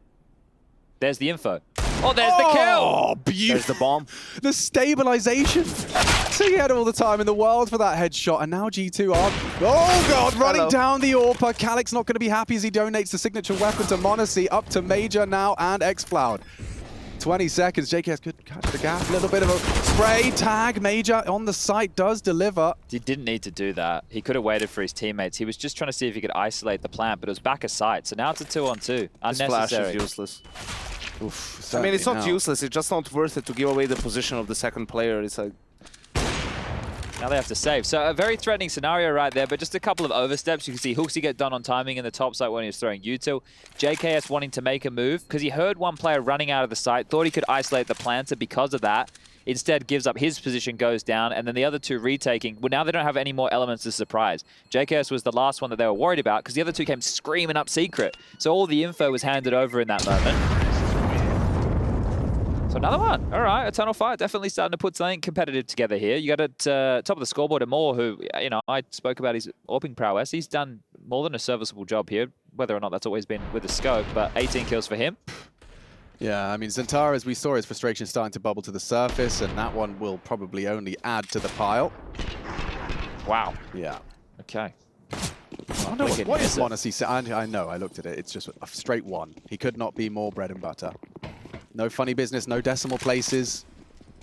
There's the info. Oh, there's the kill! Oh, beautiful. There's the bomb. The stabilization. So he had all the time in the world for that headshot, and now G2 are... Oh, God, running down the AWP. Calix not going to be happy as he donates the signature weapon to m0NESY. Up to Major now, and X-Cloud. 20 seconds. JKS could catch the gap. A little bit of a spray tag. Major on the site does deliver. He didn't need to do that. He could have waited for his teammates. He was just trying to see if he could isolate the plant, but it was back of sight. So now it's a 2-on-2. Unnecessary. This flash is useless. Oof, I mean, it's not useless. It's just not worth it to give away the position of the second player. It's like... Now they have to save. So a very threatening scenario right there, but just a couple of oversteps. You can see Hooksy get done on timing in the top site when he was throwing util. JKS wanting to make a move because he heard one player running out of the site, thought he could isolate the planter because of that. Instead gives up his position, goes down, and then the other two retaking. Well, now they don't have any more elements of surprise. JKS was the last one that they were worried about because the other two came screaming up secret. So all the info was handed over in that moment. So another one. All right, Eternal Fire definitely starting to put something competitive together here. You got at top of the scoreboard Amor, who, you know, I spoke about his AWPing prowess. He's done more than a serviceable job here, whether or not that's always been with the scope, but 18 kills for him. Yeah, I mean, Xantares, as we saw his frustration starting to bubble to the surface, and that one will probably only add to the pile. Wow. Yeah. Okay. Oh, no, Wicked what is miss it. Monacy saying? I know, I looked at it. It's just a straight 1. He could not be more bread and butter. No funny business, no decimal places.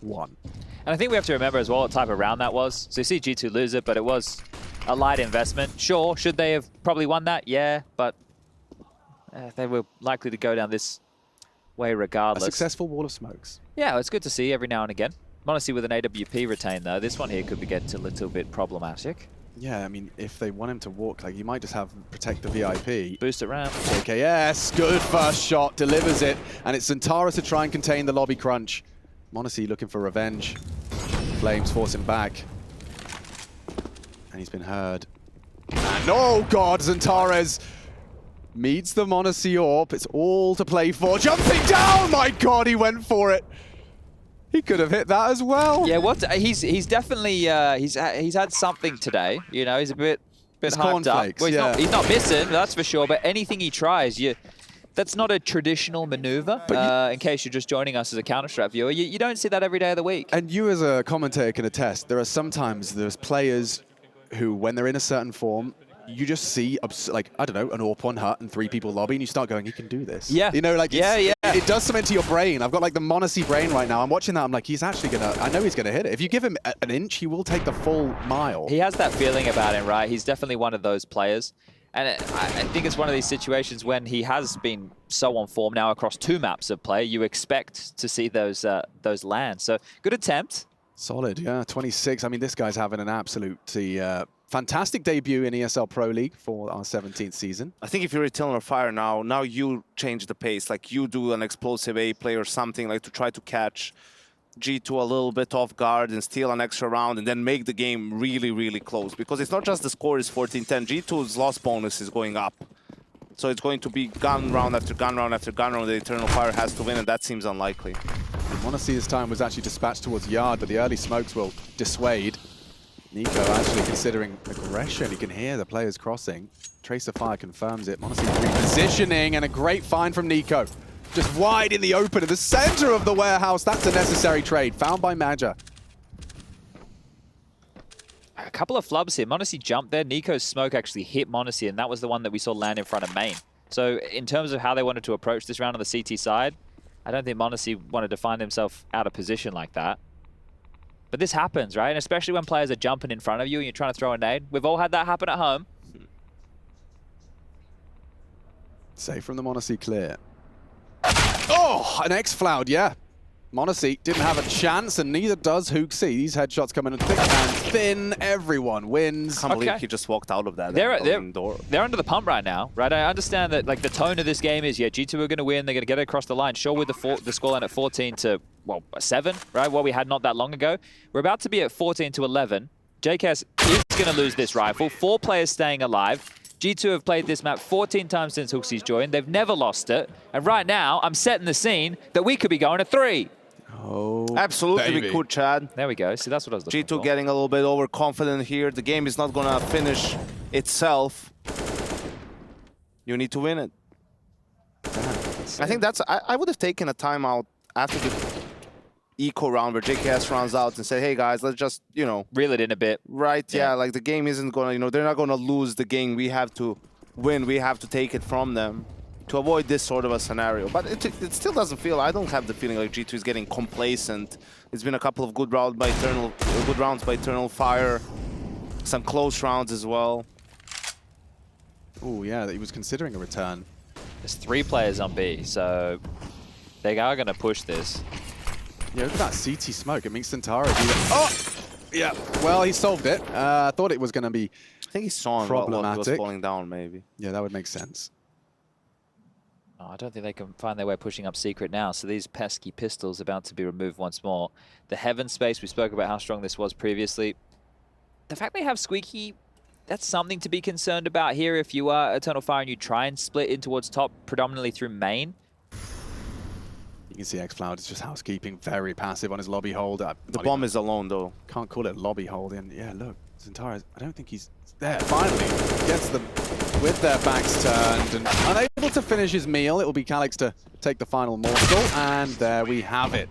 1. And I think we have to remember as well what type of round that was. So you see G2 lose it, but it was a light investment. Sure, should they have probably won that? Yeah, but they were likely to go down this way regardless. A successful wall of smokes. Yeah, it's good to see every now and again. Monacy with an AWP retain though. This one here could be getting a little bit problematic. Yeah, I mean, if they want him to walk, like, you might just have protect the VIP. Boost it round. JKS, good first shot, delivers it. And it's Zentara to try and contain the lobby crunch. Monacy looking for revenge. Flames force him back. And he's been heard. And oh god, Zentara's meets the Monacy AWP. It's all to play for. Jumping down! My god, he went for it. He could have hit that as well. Yeah, he's definitely he's had something today. You know, he's a bit hyped up. Well, he's not missing, that's for sure. But anything he tries, that's not a traditional maneuver. In case you're just joining us as a Counter-Strike viewer, you don't see that every day of the week. And you as a commentator can attest. There are sometimes there's players who, when they're in a certain form, you just see, like, I don't know, an AWP on hut and 3 people lobby, and you start going, he can do this. Yeah. You know, like, yeah. It does something to your brain. I've got, like, the Monacy brain right now. I'm watching that. I'm like, he's actually going to, I know he's going to hit it. If you give him an inch, he will take the full mile. He has that feeling about him, right? He's definitely one of those players. And I think it's one of these situations when he has been so on form now across 2 maps of play, you expect to see those land. So, good attempt. Solid, yeah, 26. I mean, this guy's having an absolutely fantastic debut in ESL Pro League for our 17th season. I think if you're Eternal or Fire now you change the pace. Like, you do an explosive A play or something, like, to try to catch G2 a little bit off guard and steal an extra round and then make the game really, really close. Because it's not just the score is 14-10. G2's loss bonus is going up. So it's going to be gun round after gun round after gun round. The Eternal Fire has to win, and that seems unlikely. Monacy this time was actually dispatched towards Yard, but the early smokes will dissuade. NUKE actually considering aggression. You can hear the players crossing. Tracer Fire confirms it. Monacy repositioning, and a great find from NUKE. Just wide in the open, in the center of the warehouse. That's a necessary trade, found by Maja. A couple of flubs here. Monacy jumped there. NUKE's smoke actually hit Monacy, and that was the one that we saw land in front of main. So in terms of how they wanted to approach this round on the CT side, I don't think Monacy wanted to find himself out of position like that. But this happens, right? And especially when players are jumping in front of you and you're trying to throw a nade. We've all had that happen at home. Safe from the Monacy clear. Oh, an X-Floud, yeah. Monacy didn't have a chance, and neither does HooXi. These headshots coming in thick and thin. Everyone wins. I can't believe he just walked out of that. They're under the pump right now, right? I understand that, like, the tone of this game is, yeah, G2 are going to win. They're going to get it across the line. Sure, with the scoreline at 14 to, well, 7, right? What we had not that long ago. We're about to be at 14 to 11. JKS is going to lose this rifle. 4 players staying alive. G2 have played this map 14 times since HooXi's joined. They've never lost it. And right now, I'm setting the scene that we could be going to 3. Oh, absolutely, baby. we could, Chad. There we go. See, that's what I was looking for. G2 getting a little bit overconfident here. The game is not going to finish itself. You need to win it. I think that's... I would have taken a timeout after the eco round where JKS runs out and say, hey, guys, let's just, you know... reel it in a bit. Right, yeah, like the game isn't going to... You know, they're not going to lose the game. We have to win. We have to take it from them to avoid this sort of a scenario. But it still doesn't feel... I don't have the feeling like G2 is getting complacent. It's been a couple of good rounds by Eternal Fire. Some close rounds as well. Oh, yeah, he was considering a return. There's 3 players on B, so they are going to push this. Yeah, look at that CT smoke. It means Zentara. Oh! Yeah, well, he solved it. I thought it was going to be I think he saw him while he was falling down, maybe. Yeah, that would make sense. Oh, I don't think they can find their way pushing up secret now. So these pesky pistols about to be removed once more. The Heaven space, we spoke about how strong this was previously. The fact they have Squeaky, that's something to be concerned about here if you are Eternal Fire and you try and split in towards top predominantly through main. You can see X-Cloud is just housekeeping, very passive on his lobby hold. The bomb is alone, though. Can't call it lobby hold. And yeah, look, Zentara, I don't think he's there. Finally, gets them with their backs turned and unable to finish his meal. It will be Calix to take the final morsel, and there we have it.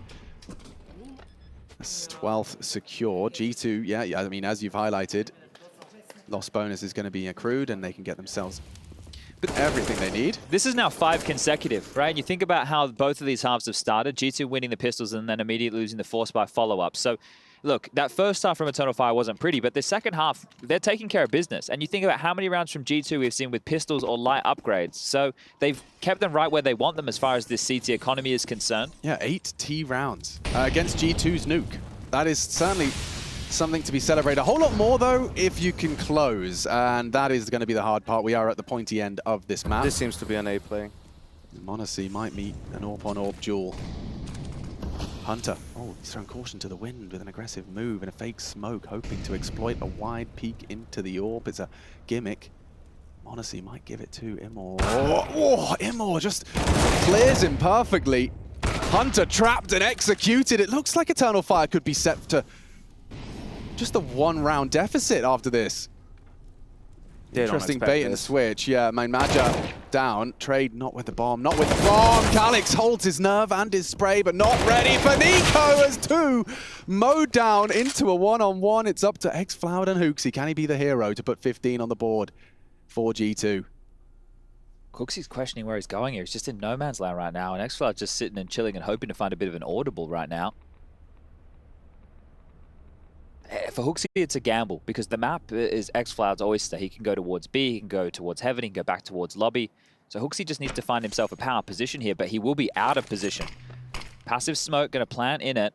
That's 12th secure. G2, yeah, I mean, as you've highlighted, loss bonus is going to be accrued, and they can get themselves everything they need. This is now 5 consecutive, right? And you think about how both of these halves have started. G2 winning the pistols and then immediately losing the Force by follow-up. So, look, that first half from Eternal Fire wasn't pretty, but the second half, they're taking care of business. And you think about how many rounds from G2 we've seen with pistols or light upgrades. So they've kept them right where they want them as far as this CT economy is concerned. Yeah, 8 T rounds against G2's NUKE. That is certainly something to be celebrated. A whole lot more, though, if you can close. And that is going to be the hard part. We are at the pointy end of this map. This seems to be an A play. m0NESY might meet an AWP-on-AWP duel. Hunter, oh, he's thrown caution to the wind with an aggressive move and a fake smoke, hoping to exploit a wide peek into the AWP. It's a gimmick. m0NESY might give it to Immor. Oh, Immor just clears him perfectly. Hunter trapped and executed. It looks like Eternal Fire could be set to just a 1-round deficit after this. Interesting bait and switch. Yeah, main Maja down. Trade not with the bomb, not with the bomb. Calix holds his nerve and his spray, but not ready for NiKo as 2 mowed down into a 1-on-1. It's up to xFloud and HooXi. Can he be the hero to put 15 on the board for G2? HooXi's questioning where he's going here. He's just in no man's land right now, and xFloud's just sitting and chilling and hoping to find a bit of an audible right now. For HooXi, it's a gamble because the map is xFloud's oyster. He can go towards B, he can go towards Heaven, he can go back towards Lobby. So HooXi just needs to find himself a power position here, but he will be out of position. Passive smoke, going to plant in it.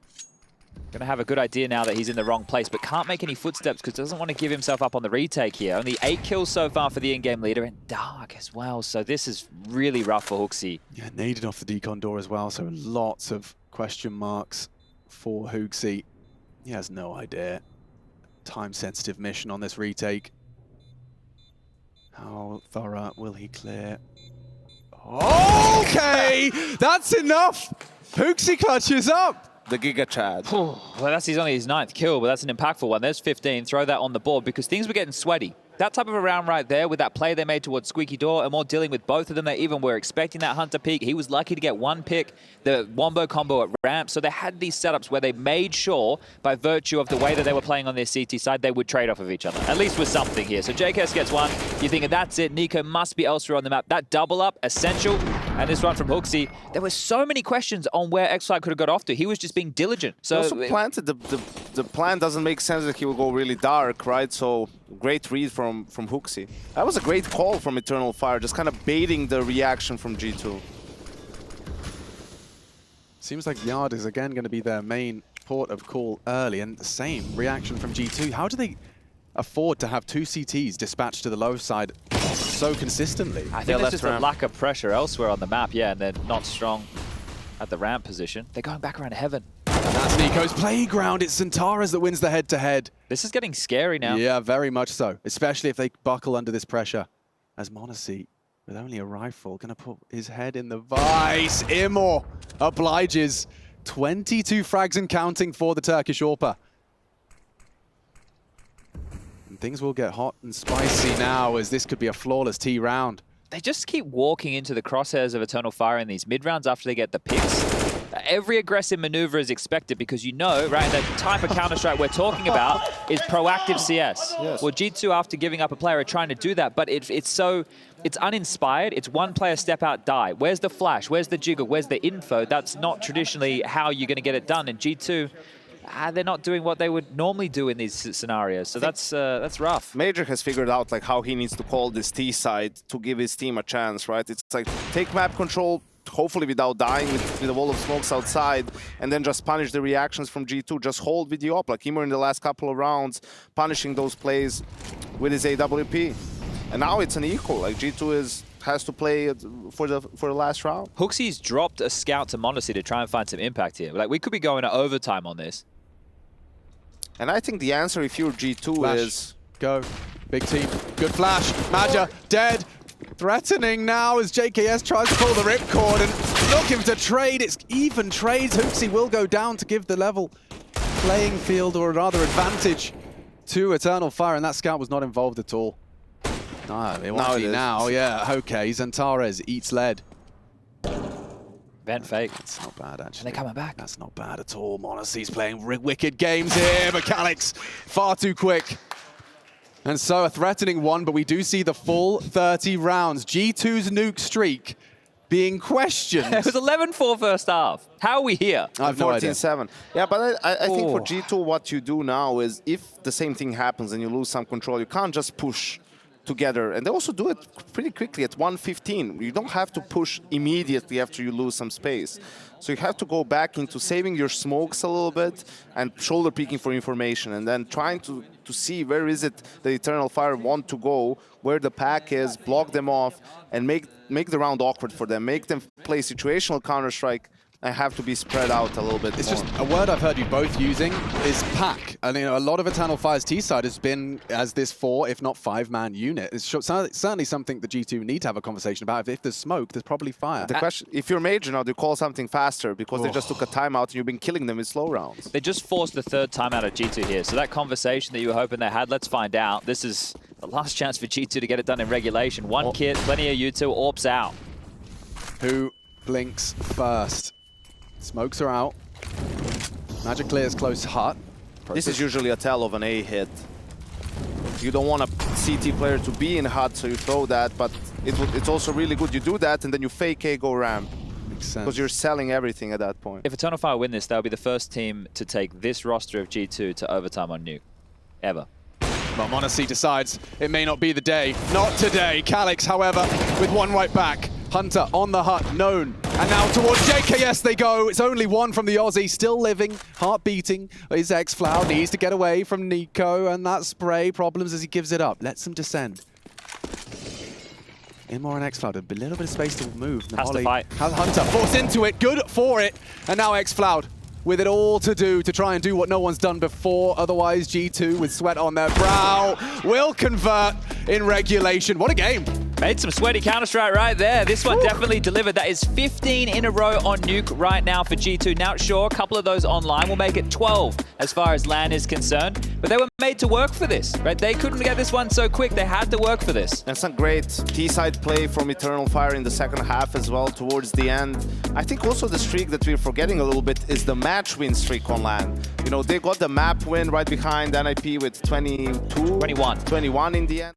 Going to have a good idea now that he's in the wrong place, but can't make any footsteps because doesn't want to give himself up on the retake here. Only 8 kills so far for the in-game leader, and Dark as well. So this is really rough for HooXi. Yeah, naded off the decon door as well, so lots of question marks for HooXi. He has no idea. Time-sensitive mission on this retake. How thorough will he clear? Okay! That's enough! HooXi clutches up! The Giga Chad. Well, that's only his 9th kill, but that's an impactful one. There's 15. Throw that on the board because things were getting sweaty. That type of a round right there with that play they made towards Squeaky Door, and more dealing with both of them. They even were expecting that Hunter peak. He was lucky to get 1 pick, the Wombo combo at ramp. So they had these setups where they made sure, by virtue of the way that they were playing on their CT side, they would trade off of each other, at least with something here. So JKS gets 1. You think that's it. NiKo must be elsewhere on the map. That double up, essential. And this one from HooXi, there were so many questions on where xFloud could have got off to. He was just being diligent. So he also planted the plan doesn't make sense that he will go really dark, right? So great read from HooXi. That was a great call from Eternal Fire, just kind of baiting the reaction from G2. Seems like Yard is again going to be their main port of call early, and the same reaction from G2. How do they afford to have 2 CTs dispatched to the low side so consistently? I think there's just a lack of pressure elsewhere on the map, yeah, and they're not strong at the ramp position. They're going back around to Heaven. And that's NiKo's playground. It's Centaurus that wins the head-to-head. This is getting scary now. Yeah, very much so, especially if they buckle under this pressure. As m0NESY, with only a rifle, going to put his head in the vice. Immor obliges. 22 frags and counting for the Turkish AWPer. And things will get hot and spicy now, as this could be a flawless T round. They just keep walking into the crosshairs of Eternal Fire in these mid-rounds after they get the picks. Every aggressive maneuver is expected because you know, right, the type of Counter-Strike we're talking about is proactive CS. Yes. Well, G2, after giving up a player, are trying to do that, but it's uninspired. It's one player step out, die. Where's the flash? Where's the jiggle? Where's the info? That's not traditionally how you're going to get it done. And G2, they're not doing what they would normally do in these scenarios. So that's rough. Major has figured out like how he needs to call this T side to give his team a chance, right? It's like take map control, hopefully without dying with a wall of smokes outside, and then just punish the reactions from G2. Just hold with the op, like Immor in the last couple of rounds, punishing those plays with his AWP. And now it's an equal, like G2 has to play for the last round. HooXi's dropped a scout to m0NESY to try and find some impact here. Like, we could be going to overtime on this. And I think the answer, if you're G2, flash. is... Go. Big team. Good flash. Maja dead. Threatening now as JKS tries to pull the ripcord and looking to trade. It's even trades. HooXi will go down to give the level playing field, or rather advantage, to Eternal Fire, and that scout was not involved at all. Ah, they want to be now. Yeah, okay. Centaurus eats lead. Vent fake. That's not bad, actually. And they're coming back. That's not bad at all. m0NESY's playing wicked games here, but Calix far too quick. And so a threatening one, but we do see the full 30 rounds. G2's nuke streak being questioned. It was 11-4 first half. How are we here? I have no idea. 14-7. Yeah, but I think for G2, what you do now is if the same thing happens and you lose some control, you can't just push together. And they also do it pretty quickly at 1:15. You don't have to push immediately after you lose some space. So you have to go back into saving your smokes a little bit and shoulder peeking for information and then trying to see where is it the Eternal Fire want to go, where the pack is, block them off, and make the round awkward for them. Make them play situational Counter-Strike and have to be spread out a little bit It's more. just a word I've heard you both using is pack. And you know, a lot of Eternal Fire's T-side has been as this 4, if not 5-man unit. It's certainly something the G2 need to have a conversation about. If there's smoke, there's probably fire. The question, if you're major now, do you call something faster because they just took a timeout and you've been killing them with slow rounds? They just forced the third timeout of G2 here. So that conversation that you were hoping they had, let's find out. This is the last chance for G2 to get it done in regulation. One kit, plenty of U2, AWP's out. Who blinks first? Smokes are out. Magic clears close hut. This is usually a tell of an A hit. You don't want a CT player to be in hut, so you throw that, but it's also really good you do that and then you fake A, go ramp. Makes sense. Because you're selling everything at that point. If Eternal Fire win this, they'll be the first team to take this roster of G2 to overtime on NUKE. Ever. But m0NESY decides it may not be the day. Not today. Calyx, however, with one right back. Hunter on the hut, known. And now towards JKS they go. It's only one from the Aussie, still living, heart beating. His xFlow needs to get away from NiKo, and that spray problems as he gives it up. Lets him descend. Inmore and xFlow, a little bit of space to move. Has to fight. Hunter forced into it, good for it. And now xFlow with it all to do to try and do what no one's done before. Otherwise, G2 with sweat on their brow will convert in regulation. What a game. Made some sweaty Counter-Strike right there. This one definitely delivered. That is 15 in a row on NUKE right now for G2. Now, sure, a couple of those online will make it 12 as far as LAN is concerned. But they were made to work for this, right? They couldn't get this one so quick. They had to work for this. And some great T-side play from Eternal Fire in the second half as well towards the end. I think also the streak that we're forgetting a little bit is the match win streak on LAN. You know, they got the map win right behind NIP with 21 in the end.